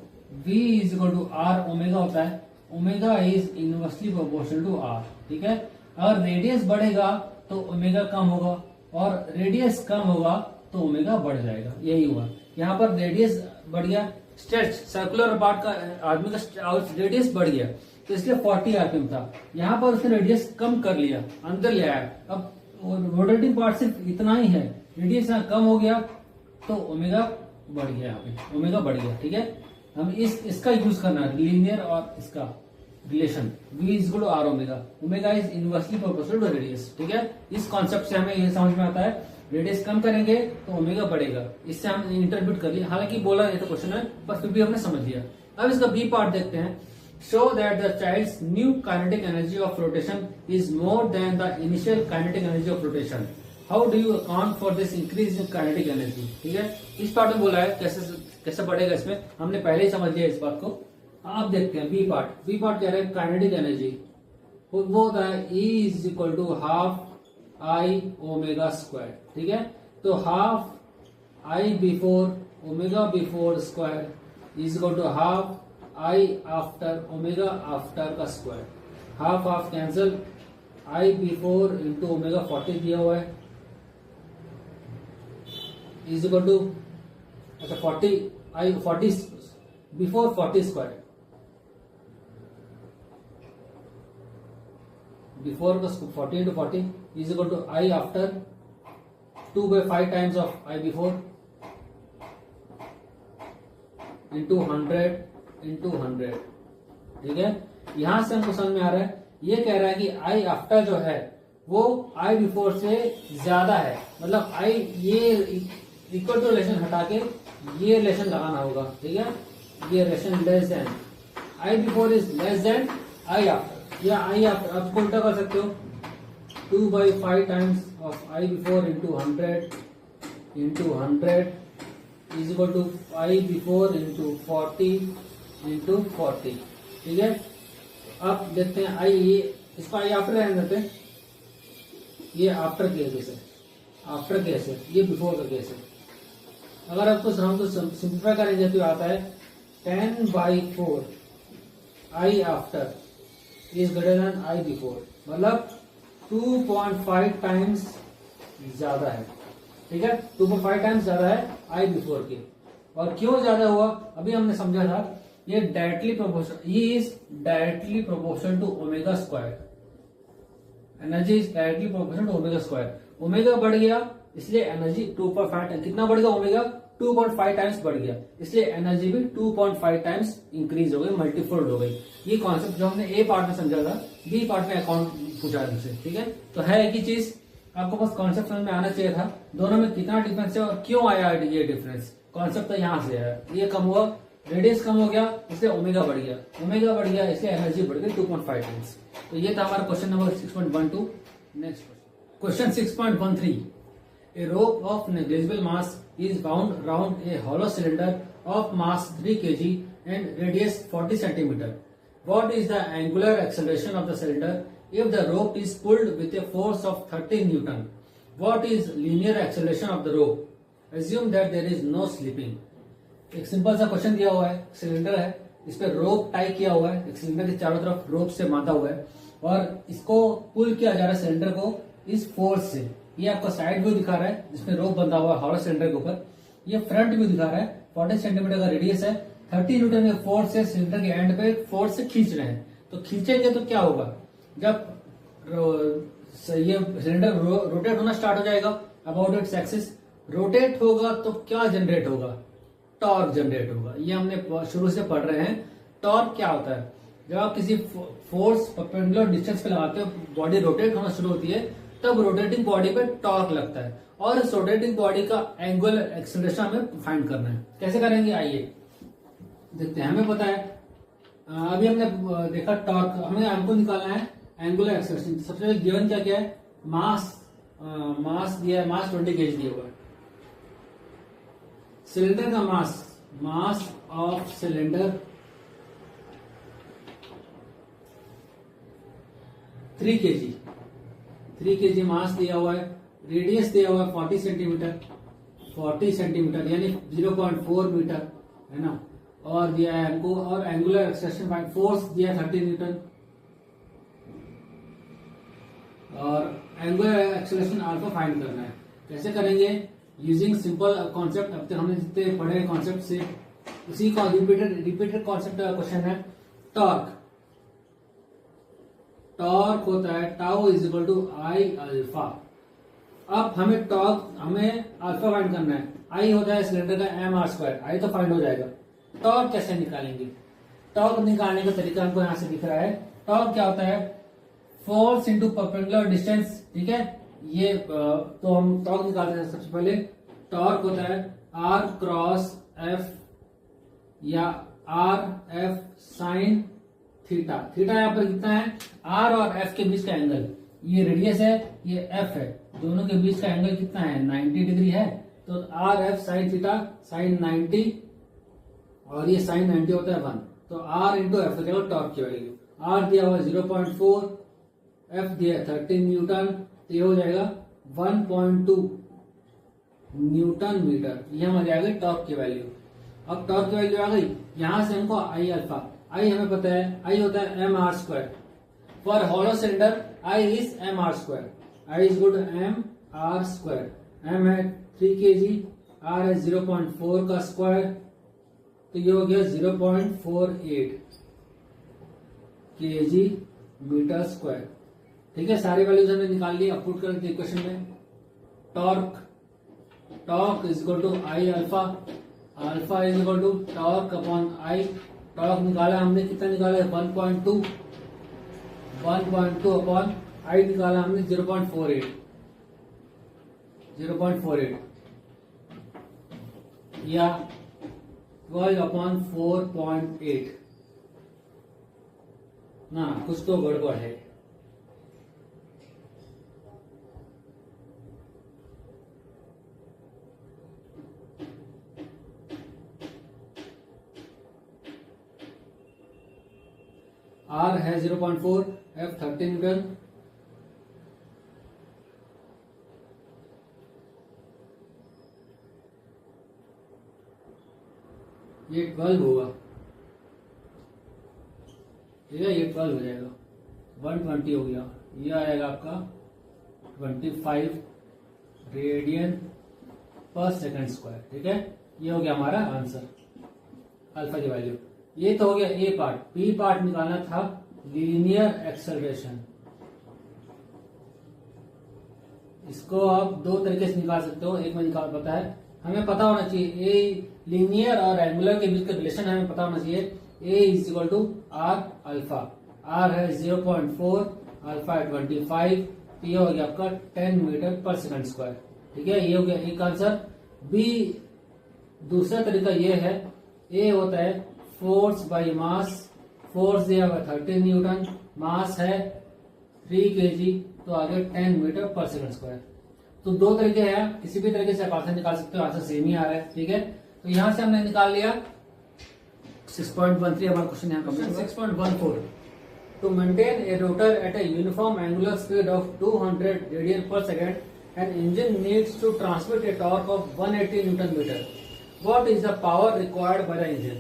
v is equal to R omega होता है, omega is inversely proportional to R, ठीक है। अगर रेडियस बढ़ेगा तो ओमेगा कम होगा, और रेडियस कम होगा तो ओमेगा बढ़ जाएगा, यही हुआ। यहाँ पर रेडियस बढ़ गया, स्ट्रेच सर्कुलर पार्ट का आदमी का रेडियस बढ़ गया, तो इसलिए 40 आरपीएम था, यहाँ पर उसने रेडियस कम कर लिया, अंदर ले आया, अब रोटेटिंग पार्ट सिर्फ इतना ही है, रेडियस यहाँ कम हो गया तो ओमेगा बढ़ गया, यहाँ पे ओमेगा बढ़ गया, ठीक है। हम इसका यूज करना है, लीनियर और इसका relation, v is equal to R omega, omega is inversely proportional to radius, ठीक है। इस कॉन्सेप्ट से हमें ये समझ में आता है, रेडियस कम करेंगे तो ओमेगा बढ़ेगा, इससे हम इंटरप्रेट कर लिया, हालांकि बोला ये तो क्वेश्चन है, पर फिर भी हमने समझ लिया। अब इसका बी पार्ट देखते हैं, show that the child's new kinetic energy of rotation is more than the initial kinetic energy of rotation, how do you account for this increase in kinetic energy, ठीक है। इस पार्ट में बोला है कैसे बढ़ेगा, इसमें हमने पहले ही समझ लिया इस बात को। आप देखते हैं बी पार्ट कह रहे हैं काइनेटिक एनर्जी, वो होता है E is equal to half I omega square, ठीक है। तो half I before omega before square is equal to half I after omega after का square, half half cancel, I before into omega 40 दिया हुआ है इज इक्वल टू, अच्छा 40 before 40 square, before का 40 into 40 is equal to I after 2/5 times of I before into 100, ठीक है। यहां से हमको समझ में आ रहा है, ये कह रहा है कि आई आफ्टर जो है वो आई बिफोर से ज्यादा है, मतलब आई ये इक्वल टू रिलेशन हटा के ये रिलेशन लगाना होगा, ठीक है। ये relation less than I before is less than I after, या आई आफ्टर आप उल्टा कर सकते हो, 2/5 times of I before into 100 is equal to I before into 40, ठीक है। अब देखते हैं आई, ये इसको आई आफ्टर रहने देते हैं, ये आफ्टर केस है, आफ्टर केस है, ये बिफोर का केस है। अगर आपको हम तो सिंप्लीफाई करेंगे तो आता है 10/4 I after is greater than I before, मतलब 2.5 टाइम्स ज्यादा है, ठीक है, 2.5 टाइम्स ज्यादा है आई बिफोर के। और क्यों ज्यादा हुआ अभी हमने समझा था, ये डायरेक्टली प्रोपोर्शनल, ये is directly proportional to omega square, energy is directly proportional to omega square. Omega बढ़ गया इसलिए एनर्जी 2.5 कितना बढ़ गया, ओमेगा 2.5 टाइम्स बढ़ गया, इसलिए एनर्जी भी 2.5 टाइम्स इंक्रीज हो गई, मल्टीफोल्ड हो गई। ये कॉन्सेप्ट जो हमने ए पार्ट में समझा था, बी पार्ट में अकाउंट पूछा है मुझसे, ठीक है। तो है एक ही चीज, आपको बस कॉन्सेप्ट समझ में आना चाहिए था, दोनों में कितना डिफरेंस है और क्यों आया ये डिफरेंस। कॉन्सेप्ट तो यहां से है, ये कम हुआ, रेडियस कम हो गया इसलिए ओमेगा बढ़ गया, ओमेगा बढ़ गया इसलिए एनर्जी बढ़ गई 2.5 टाइम्स। तो ये था हमारा question number 6.12। Next question 6.13, a rope of negligible mass is wound round a hollow cylinder of mass 3 kg and radius 40 cm. What is the angular acceleration of the cylinder if the rope is pulled with a force of 30 Newton? What is linear acceleration of the rope? Assume that there is no slipping. एक simple सा question दिया हुआ है, cylinder है, इस पे रोप tie किया हुआ है, एक सिलेंडर के चारों तरफ रोप से बांधा हुआ है और इसको पुल किया जा रहा है सिलेंडर को इस फोर्स से। ये आपका साइड व्यू दिखा रहा है जिसमें रोप बंधा हुआ है हॉलो सिलेंडर के ऊपर, ये फ्रंट व्यू दिखा रहा है, 40 सेंटीमीटर का रेडियस है, 30 न्यूटन के फोर्स से सिलेंडर के एंड पे फोर्स से खींच रहे हैं। तो खींचेंगे तो क्या होगा, जब ये सिलेंडर रोटेट होना स्टार्ट हो जाएगा अबाउट इट्स एक्सिस, रोटेट होगा तो क्या जनरेट होगा, टॉर्क जनरेट होगा। ये हमने शुरू से पढ़ रहे हैं। टॉर्क क्या होता है, जब आप किसी फोर्स परपेंडिकुलर डिस्टेंस पे लगाते हो, बॉडी रोटेट होना शुरू होती है, तब रोटेटिंग बॉडी पे टॉर्क लगता है और इस रोटेटिंग बॉडी का एंगुलर एक्सेलरेशन हमें फाइंड करना है। कैसे करेंगे आइए देखते हैं। हमें पता है, अभी हमने देखा टॉर्क, हमको निकालना है एंगुलर एक्सेलरेशन। सबसे पहले गिवन क्या है, मास दिया है, मास 20 kg दिया हुआ है। सिलेंडर का मास ऑफ सिलेंडर 3 kg मास दिया हुआ है, रेडियस दिया हुआ है 40 सेंटीमीटर यानी 0.4 मीटर है ना, और दिया है हमको, और एंगुलर एक्सेलरेशन फोर्स दिया है 30 न्यूटन और एंगुलर एक्सेलरेशन अल्फा फाइंड करना है। कैसे करेंगे, यूजिंग सिंपल कॉन्सेप्ट, अब तक हमने जितने पढ़े कॉन्सेप्ट से उसी का रिपीटेड कॉन्सेप्ट का क्वेश्चन है। टॉर्क होता है tau is equal to I alpha. अब हमें अल्फा फाइंड करना है, आई होता है सिलेंडर का mr², आई तो फाइंड हो जाएगा। टॉर्क कैसे निकालेंगे, टॉर्क निकालने का तरीका हमको यहां से दिख रहा है। टॉर्क क्या होता है, फोर्स इंटू परपेंडिकुलर डिस्टेंस, ठीक है। ये तो हम टॉर्क निकालते हैं। सबसे पहले टॉर्क होता है आर क्रॉस एफ या are F sine theta. Theta यहाँ पर कितना है, आर और एफ के बीच का एंगल, ये रेडियस है, ये एफ है, दोनों के बीच का एंगल कितना है 90 डिग्री है। तो R F sine theta, sine 90 और ये साइन 90 होता है 1, तो आर इंटू एफ हो जाएगा टॉर्क की वैल्यू। आर दिया हुआ 0.4, एफ दिया 13 न्यूटन, तो ये हो जाएगा 1.2 न्यूटन मीटर, ये हमारी आ गई टॉर्क की वैल्यू। अब टॉर्क की वैल्यू आ गई, यहां से हमको आई अल्फा, आई हमें पता है, आई होता है mr²। For hollow cylinder I is mr², I is good mr²। m है 3 kg, r है 0.4 का स्क्वायर, तो ये हो गया 0.48 kg मीटर स्क्वायर। ठीक है, सारी वैल्यूज हमने निकाल ली, अब पुट करके इक्वेशन में। Torque is equal to I alpha, alpha is equal to torque upon I. Torque निकाला हमने, कितना निकाला है 1.2 अपॉन आई निकाला हमने 0.48 या 12 अपॉन 4.8 ना, कुछ तो गड़बड़ है। आर है 0.4, एफ 13 न्यूटन, ये 12 होगा, ठीक है, ये 12 हो जाएगा, 120 हो गया, ये आएगा आपका 25 रेडियन पर सेकंड स्क्वायर। ठीक है, ये हो गया हमारा आंसर, अल्फा की वैल्यू। ये तो हो गया ए पार्ट। बी पार्ट निकालना था लीनियर एक्सेलरेशन। इसको आप दो तरीके से निकाल सकते हो। एक में निकाल पता है, हमें पता होना चाहिए ए लीनियर और एंगुलर के बीच का रिलेशन हमें पता होना चाहिए। A is equal to R alpha. R है 0.4, अल्फा है 25, ये हो गया आपका 10 मीटर पर सेकंड स्क्वायर। ठीक है, ये हो गया एक आंसर। बी दूसरा तरीका ये है, ए होता है फोर्स बाय मास। फोर्स दिया हुआ 30 न्यूटन, मास है 3 kg, तो आगे 10 मीटर पर सेकंड स्क्वायर। तो दो तरीके हैं, किसी भी तरीके से आप आंसर निकाल सकते हो, आंसर सेम ही आ रहा है। ठीक है, तो यहां से हमने निकाल लिया 6.13 हमारा क्वेश्चन यहाँ complete. 6.14 to maintain a rotor at a uniform angular speed of 200 radian per second and engine needs to transmit a torque of 180 newton metre. What is the power required by the engine?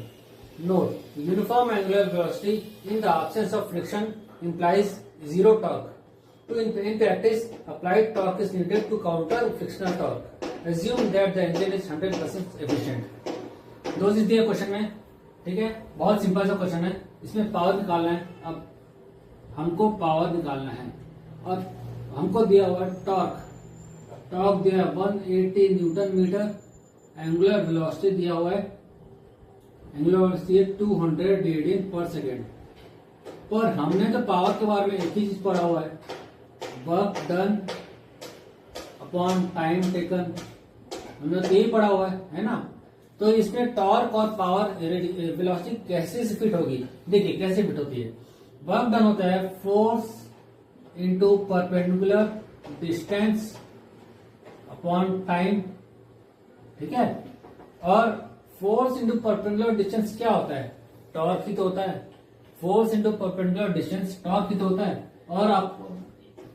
Note, uniform angular velocity in the absence of friction implies zero torque. In practice, applied torque is needed to counter frictional torque. Assume that the engine is 100% efficient. दो चीज दिए question में, ठीक है, बहुत simple सा question है। इसमें पावर निकालना है। अब हमको पावर निकालना है और हमको दिया हुआ टॉर्क। टॉर्क दिया 180 न्यूटन मीटर, एंगुलर वेलोसिटी दिया हुआ है, एंगुलर वेलोसिटी है 200 रेडियन पर सेकेंड। पर हमने तो पावर के बारे में एक ही चीज पढ़ा हुआ है, work done upon time taken, हमने तो यही पढ़ा हुआ है ना। तो इसमें टॉर्क और पावर वेलोसिटी कैसे से फिट होगी, देखिए कैसे फिट होती है। वर्क डन होता है force into perpendicular distance upon time. ठीक है, और फोर्स इंटू परपेंडिकुलर डिस्टेंस क्या होता है, टॉर्क ही तो होता है। Force into perpendicular distance torque ही तो होता है। और आप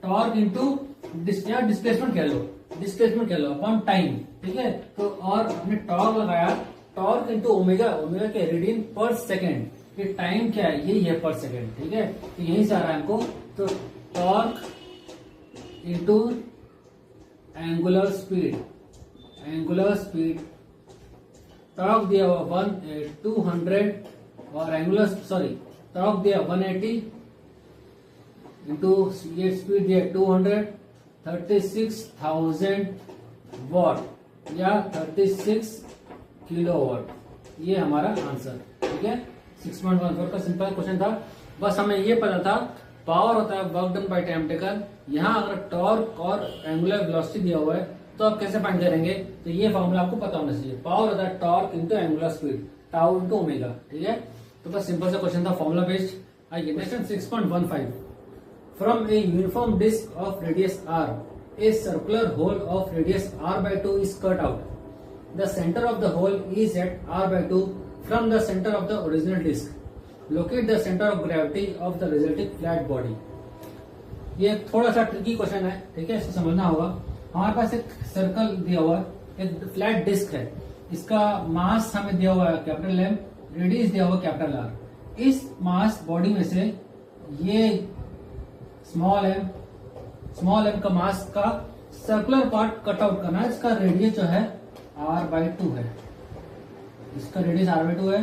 टॉर्क इंटू डिस्प्लेसमेंट कह लो, डिस्प्लेसमेंट कह लो अपॉन टाइम। ठीक है, तो और आपने टॉर्क लगाया, टॉर्क इंटू ओमेगा, ओमेगा के रेडियन पर सेकेंड, ये टाइम क्या है, यही है पर सेकेंड। ठीक है, तो यही से आ रहा है हमको। तो torque into angular speed, angular speed, torque दिया हुआ 200 और एंगुलर टॉर्क दिया 180 इंटू ये स्पीड दिया 200, 36,000 वॉट या 36 किलोवाट, ये हमारा आंसर। ठीक है, 6.14 का सिंपल क्वेश्चन था। बस हमें ये पता था पावर होता है work done by time taken. यहाँ अगर टॉर्क और एंगुलर वेलोसिटी दिया हुआ है तो आप कैसे फाइंड करेंगे, तो ये फॉर्मूला आपको पता होना चाहिए। पावर होता है torque into angular speed, tau into omega. ठीक है, तो बस सिंपल सा क्वेश्चन था, फॉर्मूला बेस्ड। आइए question 6.15 from a uniform disc of radius R a circular hole of radius r/2 is cut out. The centre of the hole is at r/2 from the centre of the original disc. Locate the centre of gravity of the resulting flat body. ये थोड़ा सा tricky question है, ठीक है, इसको समझना होगा। हमारे पास एक सर्कल दिया हुआ है, एक फ्लैट डिस्क है, इसका मास हमें दिया हुआ है कैपिटल एम, रेडियस दिया हुआ कैपिटल आर। इस मास बॉडी में से ये स्मॉल एम का मास का सर्कुलर पार्ट कट आउट करना है। इसका रेडियस जो है r/2 है, इसका रेडियस r/2 है,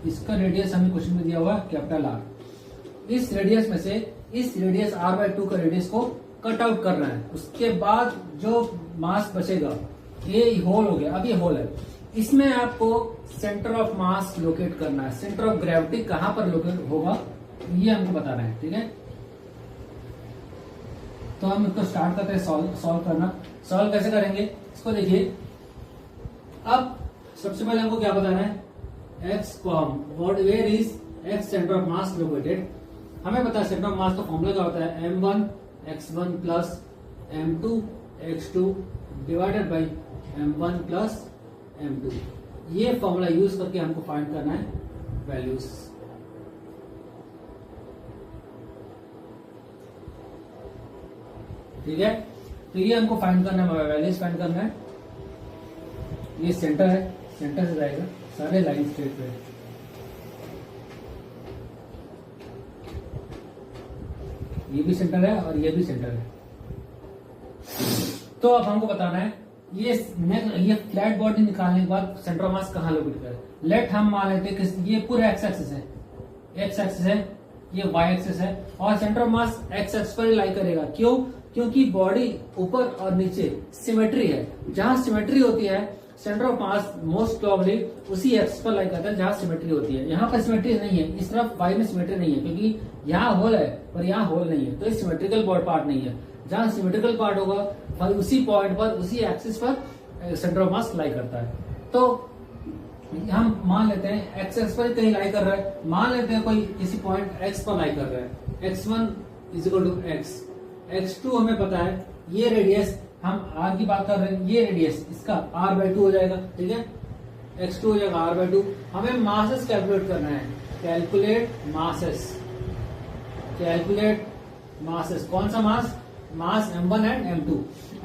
इसका रेडियस हमें क्वेश्चन में दिया हुआ है कैपिटल आर। इस रेडियस में से इस रेडियस r/2 का रेडियस को कट आउट करना है। उसके बाद जो मास बचेगा, ये होल हो गया, अब ये होल है, इसमें आपको सेंटर ऑफ मास लोकेट करना है। सेंटर ऑफ ग्रेविटी कहां पर लोकेट होगा ये हमको बताना है। ठीक है, तो हम इसको स्टार्ट करते हैं सॉल्व करना। सॉल्व कैसे करेंगे इसको देखिए। अब सबसे पहले हमको क्या बताना है, x को हम where is x centre of mass located. हमें पता है सेंटर ऑफ मास का फॉर्मूला क्या होता है, m1x1 plus m2x2 divided by m1 plus m2। ये फॉर्मूला यूज करके हमको फाइंड करना है वैल्यूज। ठीक है, तो ये हमको फाइंड करना है, वैल्यूज फाइंड करना है। ये सेंटर है, सेंटर से जाएगा सारे लाइन स्ट्रेट पे। ये भी सेंटर है और ये भी सेंटर है। तो अब हमको बताना है ये फ्लैट बॉडी निकालने के बाद सेंटर ऑफ मास कहाँ लोकेट करें। लेट हम मान लेते हैं ये पूरा एक्स एक्सिस है, एक्स एक्सिस है, ये वाई एक्सिस है और centre of mass x axis पर लाई करेगा। क्यों? क्योंकि बॉडी ऊपर और नीचे सिमेट्री है, जहां सिमेट्री होती है centre of mass most probably उसी एक्सिस पर लाई करता है जहां सिमेट्री होती है। यहाँ पर सिमेट्री नहीं है, इस तरफ वाई में सिमेट्री नहीं है क्योंकि यहाँ होल है पर यहाँ होल नहीं है, तो ये सिमेट्रिकल पार्ट नहीं है। जहां सिमेट्रिकल पार्ट होगा और उसी पॉइंट पर उसी एक्सिस पर सेंटर ऑफ मास लाई करता है। तो हम मान लेते हैं एक्स एक्स पर कहीं लाई कर रहा है, मान लेते हैं कोई किसी पॉइंट एक्स पर लाई कर रहा है, x1 is equal to x, x2 हमें पता है ये रेडियस, हम r की बात कर रहे हैं, ये रेडियस इसका r/2 हो जाएगा, ठीक है, x2 हो जाएगा r/2। हमें मासेस कैलकुलेट करना है, कैलकुलेट मासेस, कैलकुलेट मासेस, कौन सा मास? मास m1 एंड m2।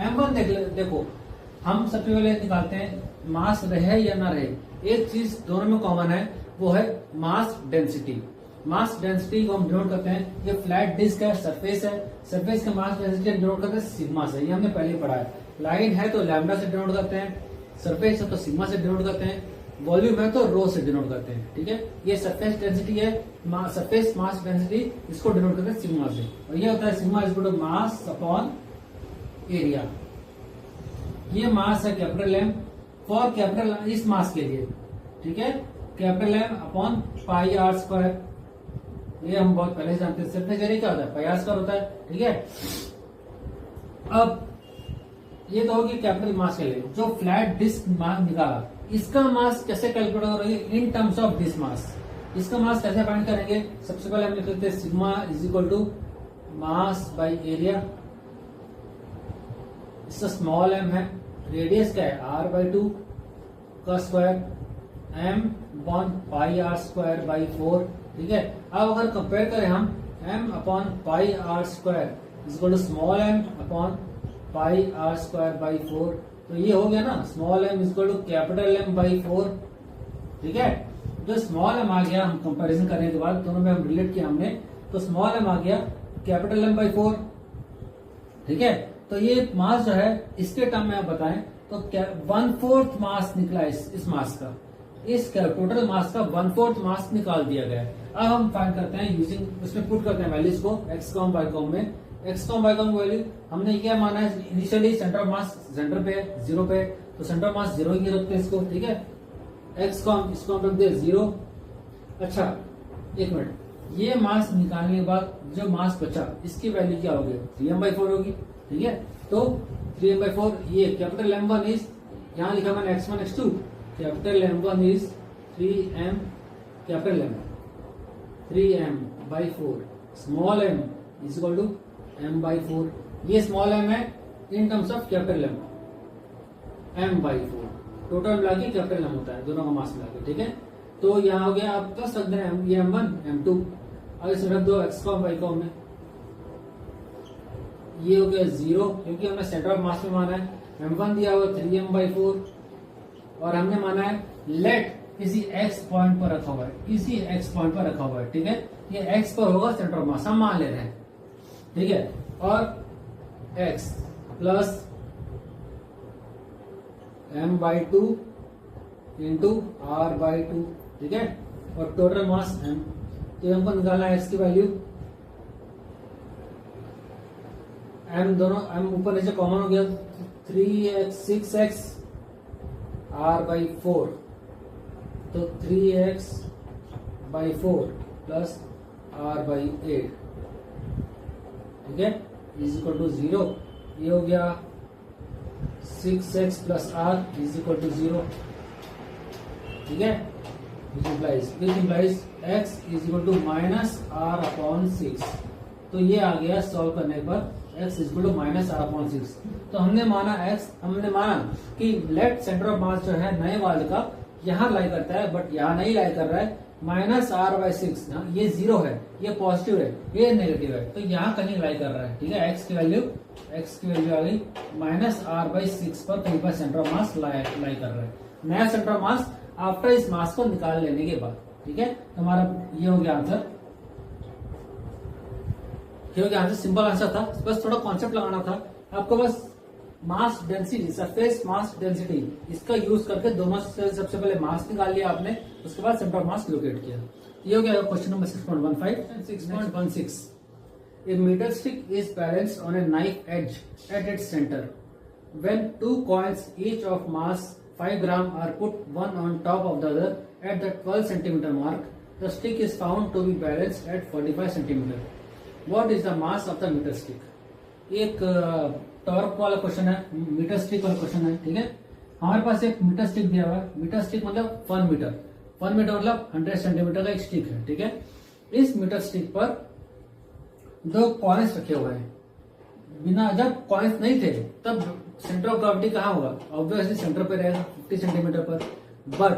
m1 देखो हम सबसे पहले निकालते हैं मास रहे या ना रहे, एक चीज दोनों में कॉमन है वो है मास डेंसिटी। मास डेंसिटी को हम डिनोट करते हैं, ये फ्लैट डिस्क है, सरफेस है, सरफेस का मास डेंसिटी डिनोट करते हैं सिग्मा से, ये हमने पहले ही पढ़ा है। लाइन है तो लैम्डा से डिनोट करते हैं, सरफेस है तो सिग्मा से डिनोट करते हैं, वॉल्यूम है तो रो से डिनोट करते हैं, ठीक है। ये सरफेस डेंसिटी है, सरफेस मास डेंसिटी, इसको डिनोट करते हैं सिग्मा से, और ये होता है sigma is equal to mass upon area. ये मास है कैपिटल एम, फॉर कैपिटल इस मास के लिए, ठीक है, capital M upon pi R square, ये हम बहुत पहले जानते हैं। सरफेस एरिया क्या होता है? पाई आर स्क्वायर होता है, ठीक है। अब ये तो होगी कैपिटल मास के लिए। जो फ्लैट डिस्क मास निकाला, इसका मास कैसे कैलकुलेट करेंगे? इन टर्म्स ऑफ दिस मास। इसका मास कैसे फाइंड करेंगे? सबसे पहले हम लिख लेते हैं sigma is equal to mass by area, इसका स्मॉल एम है, रेडियस क्या है r/2 का square, m upon pi R square by 4, ठीक है। अब अगर कंपेयर करें हम m upon pi R square is equal to small m upon pi R square by 4, तो ये हो गया ना small m is equal to capital M by 4, ठीक है। जो स्मॉल m आ गया, हम कंपैरिजन करने के बाद दोनों में हम रिलेट किया हमने, तो स्मॉल m आ गया कैपिटल M बाई 4, ठीक है। तो ये मास जो है इसके टर्म में आप बताएं तो 1/4 मास निकला इस मास का, इस टोटल मास का 1/4 मास निकाल दिया गया है। अब हम फाइंड करते हैं यूजिंग, उसमें पुट करते हैं वैल्यूज को एक्स कॉम बाई कॉम में। X com by com value हमने क्या माना है, initially centre of mass centre पे 0 पे, तो सेंटर ऑफ मास 0 ही रखते हैं इसको, ठीक है। एक्स कॉम इसको हम रख दिया 0। अच्छा एक मिनट, ये मास निकालने के बाद जो मास बचा इसकी वैल्यू क्या होगी? 3m/4 होगी, ठीक है। तो 3m/4, ये कैपिटल M1 इज, यहाँ लिखा मैंने x1 x2, capital M1 is 3m, capital M 3m/4, small m is equal to m/4। ये स्मॉल m है in terms of capital M, m/4 total मिला के कैपिटल M होता है, दोनों का मास मिला के, ठीक है। तो यहाँ हो गया, आप प्लस रख दें ये m1 m2, और इसे रख दो एक्स कॉम बाई कॉम में, ये हो गया 0 क्योंकि हमने सेंटर ऑफ मास में माना है। m1 दिया हुआ 3m/4 और हमने माना है लेट किसी x पॉइंट पर रखा हुआ है, किसी x पॉइंट पर रखा हुआ है, ठीक है। ये x पर होगा सेंटर ऑफ मास, हम मान ले रहे हैं, ठीक है। और x plus m/2 into r/2, ठीक है, और टोटल मास m। तो हमको निकालना है x की वैल्यू, m दोनों m ऊपर नीचे कॉमन हो गया, 3x 6x r/4, तो 3x/4 प्लस r/8, ठीक है, इज इक्वल टू 0। ये हो गया 6x plus r is equal to 0, ठीक है। Which implies x is equal to minus r/6। तो ये आ गया सॉल्व करने पर x is equal to minus r/6। तो हमने माना कि लेफ्ट सेंटर ऑफ मास जो है नए वाले का यहाँ लाई करता है, बट यहाँ नहीं लाई कर रहा है, माइनस r/6, ये 0 है, ये पॉजिटिव है, ये नेगेटिव है, तो यहाँ कहीं लाई कर रहा है, ठीक है। x की वैल्यू आ गई माइनस r/6 पर कहीं पर सेंटर ऑफ मास लाई कर रहा है, नया सेंटर ऑफ मास आफ्टर इस मास को निकाल लेने के बाद, ठीक है। तो हमारा ये हो गया आंसर, सिंपल आंसर था, बस थोड़ा कॉन्सेप्ट लगाना था आपको, बस mass density, surface mass density, इसका यूज करके दोनों से सबसे पहले मास निकाल लिया आपने, उसके बाद सेंटर ऑफ मास लोकेट किया। ये हो गया question number 6.15 and 6.16। A meter stick is balanced on a knife edge at its center. When two coins each of mass 5 gram are put one on top of the other at the 12 centimeter mark, the stick is found to be balanced at 45 centimeter. What is the mass of the meter stick? एक torque वाला question है, metre stick वाला question है, ठीक है। हमारे पास एक metre stick दिया हुआ है, मीटर स्टिक मतलब 1 मीटर, 1 मीटर मतलब 100 सेंटीमीटर का एक स्टिक है, ठीक है। इस मीटर स्टिक पर 2 कॉइन्स रखे हुए हैं। बिना, जब कॉइन्स नहीं थे तब सेंटर ऑफ ग्रेविटी कहाँ होगा, ऑब्वियसली सेंटर पे रहेगा 50 सेंटीमीटर पर। बट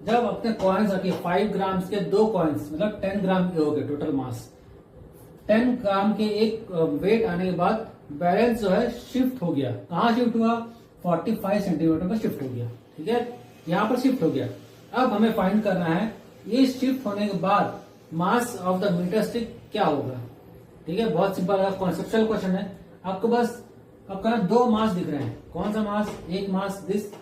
जब अपने कॉइन्स रखे 5 ग्राम के 2 कॉइन्स मतलब 10 ग्राम के हो गए टोटल मास, 10 ग्राम के एक वेट आने के बाद बैलेंस जो है शिफ्ट हो गया। कहाँ शिफ्ट हुआ, 45 सेंटीमीटर पर शिफ्ट हो गया, ठीक है, यहाँ पर शिफ्ट हो गया। अब हमें फाइंड करना है ये शिफ्ट होने के बाद mass of the metre stick क्या होगा, ठीक है। बहुत सिंपल है, कॉन्सेप्चुअल क्वेश्चन है। आपको बस आपका 2 मास दिख रहे हैं, कौन सा मास, एक मास दिस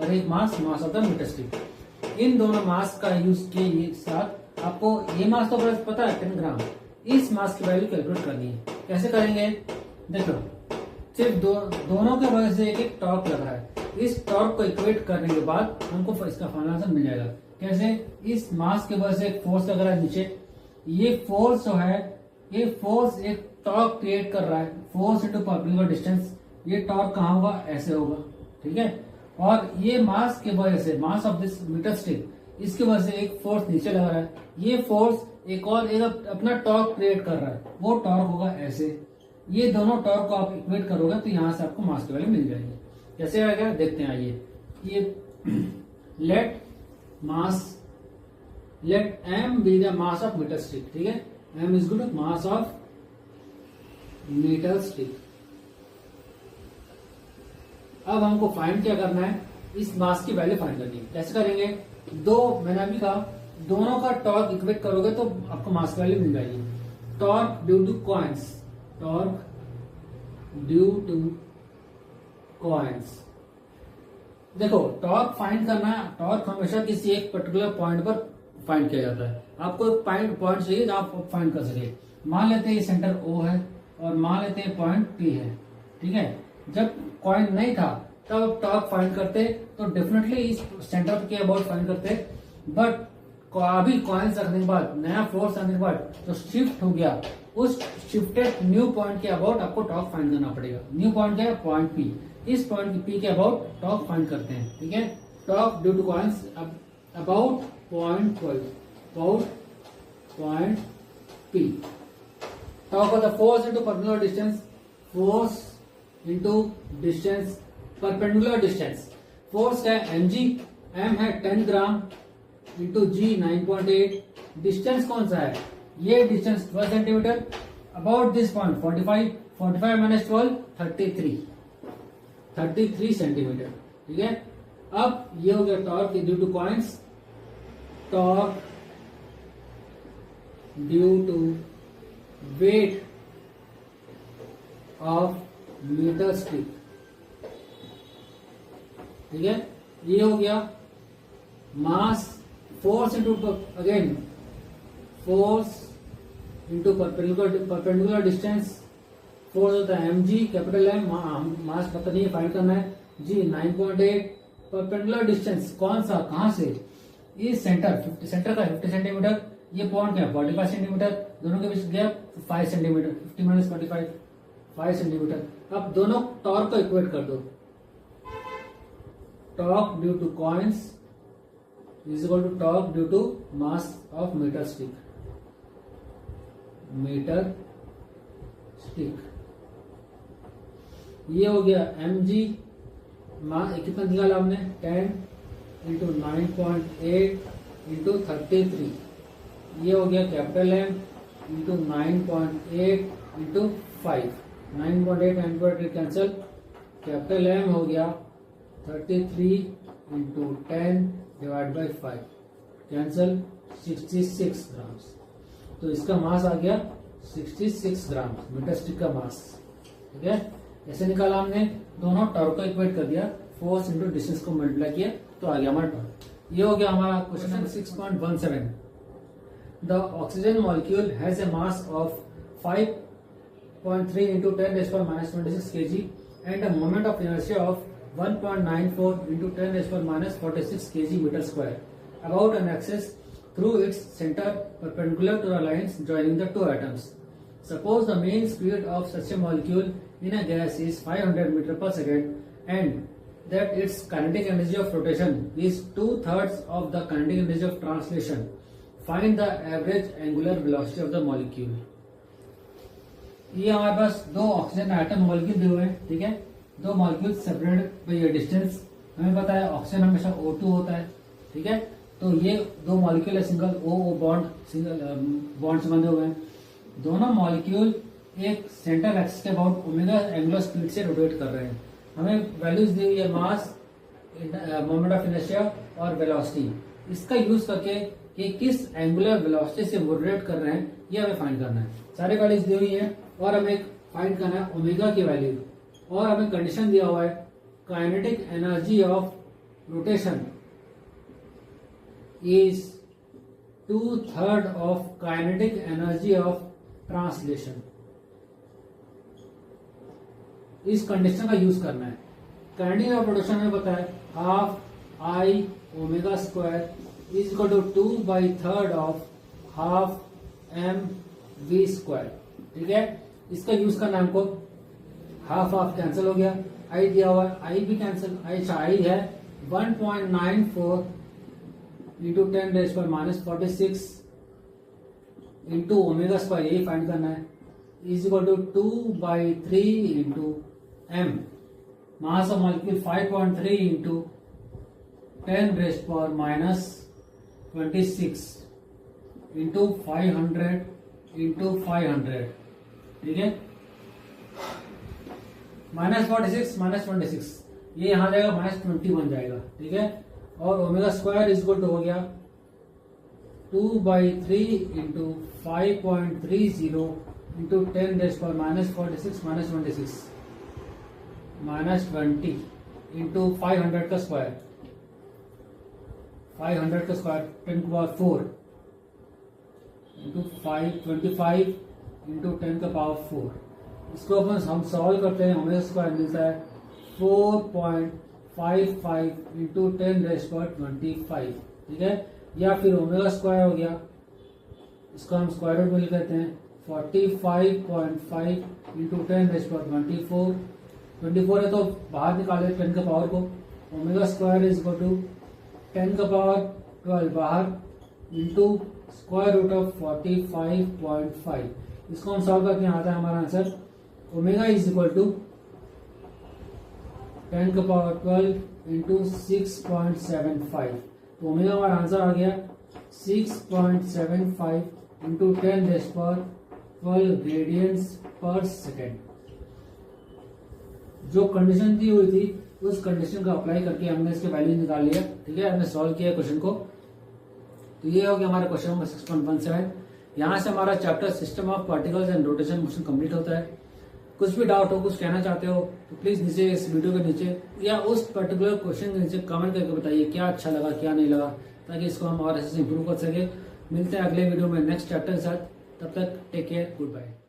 और एक mass of the metre stick. इन दोनों मास का यूज के साथ आपको ये मास तो पता है 10 ग्राम, इस मास की वैल्यू कैलकुलेट करनी है। कैसे करेंगे, देखो सिर्फ दोनों के वजह से एक टॉर्क लगा है, इस टॉर्क को इक्वेट करने के बाद हमको इसका फाइनल आंसर मिल जाएगा। कैसे, इस मास के वजह से एक फोर्स लग रहा है नीचे, ये फोर्स जो है, ये फोर्स एक टॉर्क क्रिएट कर रहा है, फोर्स इंटू परपेंडिकुलर डिस्टेंस। ये टॉर्क कहाँ होगा, ऐसे होगा, ठीक है। और ये मास के वजह से, mass of this metre stick, इसकी वजह से एक फोर्स नीचे लगा रहा है, ये फोर्स एक अपना टॉर्क क्रिएट कर रहा है, वो टॉर्क होगा ऐसे। ये दोनों टॉर्क को आप इक्वेट करोगे तो यहां से आपको मास की वैल्यू मिल जाएगी। कैसे आएगा देखते हैं, आइए। ये let m be the mass of metre stick, ठीक है, m is good mass of metre stick. अब हमको फाइंड क्या करना है, इस मास की वैल्यू फाइंड करनी है। कैसे करेंगे, मैंने अभी कहा दोनों का टॉर्क इक्वेट करोगे तो आपको मास की वैल्यू मिल जाएगी। Torque due to coins, torque due to coins. देखो टॉर्क फाइंड करना है, टॉर्क हमेशा किसी एक पर्टिकुलर पॉइंट पर फाइंड किया जाता है। आपको एक पॉइंट चाहिए जहां आप फाइंड कर सके। मान लेते हैं ये सेंटर O है और मान लेते हैं पॉइंट P है, ठीक है। जब कॉइन नहीं था तब टॉर्क फाइंड करते तो डेफिनेटली इस सेंटर के अबाउट फाइंड करते, बट अभी कॉइन्स रखने के बाद, नया फोर्स रखने के बाद तो शिफ्ट हो गया, उस शिफ्टेड न्यू पॉइंट के अबाउट आपको टॉर्क फाइंड करना पड़ेगा। न्यू पॉइंट क्या है, पॉइंट P, इस पॉइंट P के अबाउट टॉर्क फाइंड करते हैं, ठीक है। Torque due to coins about point 12, about point P। Torque of the force into perpendicular distance, force into distance, perpendicular distance. Force का है mg, m है 10 gram into g 9.8। Distance कौन सा है, ये distance 12 centimetre, about this point 45 minus 12 33 centimetre, ठीक है। अब ये हो गया torque due to coins, torque due to weight of metre stick, ठीक है। ये हो गया mass, force into again force into perpendicular distance. Force होता है mg, कैपिटल M, मास पता नहीं फाइंड करना है, g 9.8। परपेंडिकुलर डिस्टेंस कौन सा, कहां से, इस सेंटर का 50 सेंटीमीटर, ये पॉइंट क्या 45 सेंटीमीटर, दोनों के बीच गैप 5 सेंटीमीटर, 50 माइनस 45 5 सेंटीमीटर। अब दोनों टॉर्क को इक्वेट कर दो, torque due to coins is equal to torque due to mass of metre stick, metre stick. ये हो गया mg, कितना निकाला हमने 10 इंटू 9.8 इंटू 33। ये हो गया capital M into 9.8 into 5, 9.8 9.8 cancel, capital M हो गया 33 into 10 divide by 5 cancel, 66 grams. तो इसका मास आ गया 66 ग्राम, मीटर स्टिक का मास, ठीक है। ऐसे निकाला हमने, दोनों टॉर्क को इक्वेट कर दिया, फोर्स इंटू डिस्टेंस को मल्टीप्लाई किया तो आ गया हमारा टॉर्क। ये हो गया हमारा question 6.17। The oxygen molecule has a mass of 5.3 into 10 raised power minus 26 kg and a moment of inertia of 1.94 into 10 raised power minus 46 kg meter square about an axis through its center perpendicular to the lines joining the two atoms. Suppose the mean speed of such a molecule in a gas is 500 meter per second and that its kinetic energy of rotation is 2/3 of the kinetic energy of translation. Find the average angular velocity of the molecule. ये हमारे पास दो oxygen atom molecule दिए हुए हैं, ठीक है। दो molecule separated by distance, हमें पता है ऑक्सीजन हमेशा O2 होता है, ठीक है। तो ये दो मॉलिक्यूल है, single O bond, single bond से बंधे हुए हैं। दोनों मॉलिक्यूल एक सेंटर एक्सिस के अबाउट ओमेगा एंगुलर स्पीड से रोटेट कर रहे हैं। हमें वैल्यूज दी हुई है, मास, मोमेंट ऑफ इनर्शिया और वेलोसिटी। इसका यूज करके कि किस एंगुलर वेलोसिटी से वो रोटेट कर रहे हैं ये हमें फाइंड करना है। सारे वैल्यूज दी हुई है और हमें फाइंड करना है ओमेगा की वैल्यू, और हमें कंडीशन दिया हुआ है kinetic energy of rotation is 2/3 of kinetic energy of translation। इस कंडीशन का यूज करना है। काइनेटिक ऑफ रोटेशन में पता है half I omega square is equal to 2/3 of half M V square, ठीक है। इसका यूज करना है हमको। हाफ हाफ कैंसिल हो गया, आई दिया हुआ है, आई भी कैंसिल, आई है 1.94 इंटू 10 रेज पर -46 इंटू ओमेगा स्क्वायर, यही फाइंड करना है, is equal to 2/3 into M. Mass of molecule 5.3 into 10 raise पर -26 इंटू 500 इंटू 500, ठीक है। -46 ये यहां जाएगा, -20 बन जाएगा, ठीक है। और omega square is equal to हो गया 2/3 इंटू 5.30 इंटू 10 रेज पर -46 -26 -20 इंटू 500 का स्क्वायर, 500 का स्क्वायर 10 की पावर 4 इंटू 525 इंटू 10 का पावर 4। इसको अपन हम सॉल्व करते हैं, ओमेगा स्क्वायर मिलता है 4.55 इंटू 10 रेज पर 25, ठीक है। या फिर ओमेगा स्क्वायर हो गया, इसको हम स्क्वायर रूट में लिख लेते हैं 45.5 इंटू 10 रेज पर 24 है तो बाहर निकाले 10 का पावर को। Omega square is equal to 10 का पावर 12 बाहर इंटू स्क्वायर रूट ऑफ 45.5। इसको हम सॉल्व करके आता है हमारा answer omega is equal to 10 का पावर 12 इंटू 6.75। तो ओमेगा हमारा आंसर आ गया 6.75 इंटू 10 रेज पर 12 रेडियंस पर सेकेंड। जो कंडीशन दी हुई थी उस कंडीशन को अप्लाई करके हमने इसके वैल्यू निकाल लिया, ठीक है। हमने सॉल्व किया क्वेश्चन को। तो ये हो गया हमारा क्वेश्चन नंबर 6.17। यहाँ से हमारा chapter system of particles and rotation motion complete होता है। कुछ भी डाउट हो, कुछ कहना चाहते हो तो प्लीज नीचे इस वीडियो के नीचे या उस पर्टिकुलर क्वेश्चन के नीचे कमेंट करके बताइए क्या अच्छा लगा क्या नहीं लगा, ताकि इसको हम और अच्छे से इंप्रूव कर सके। मिलते हैं अगले वीडियो में नेक्स्ट चैप्टर के साथ। तब तक टेक केयर, गुड बाय।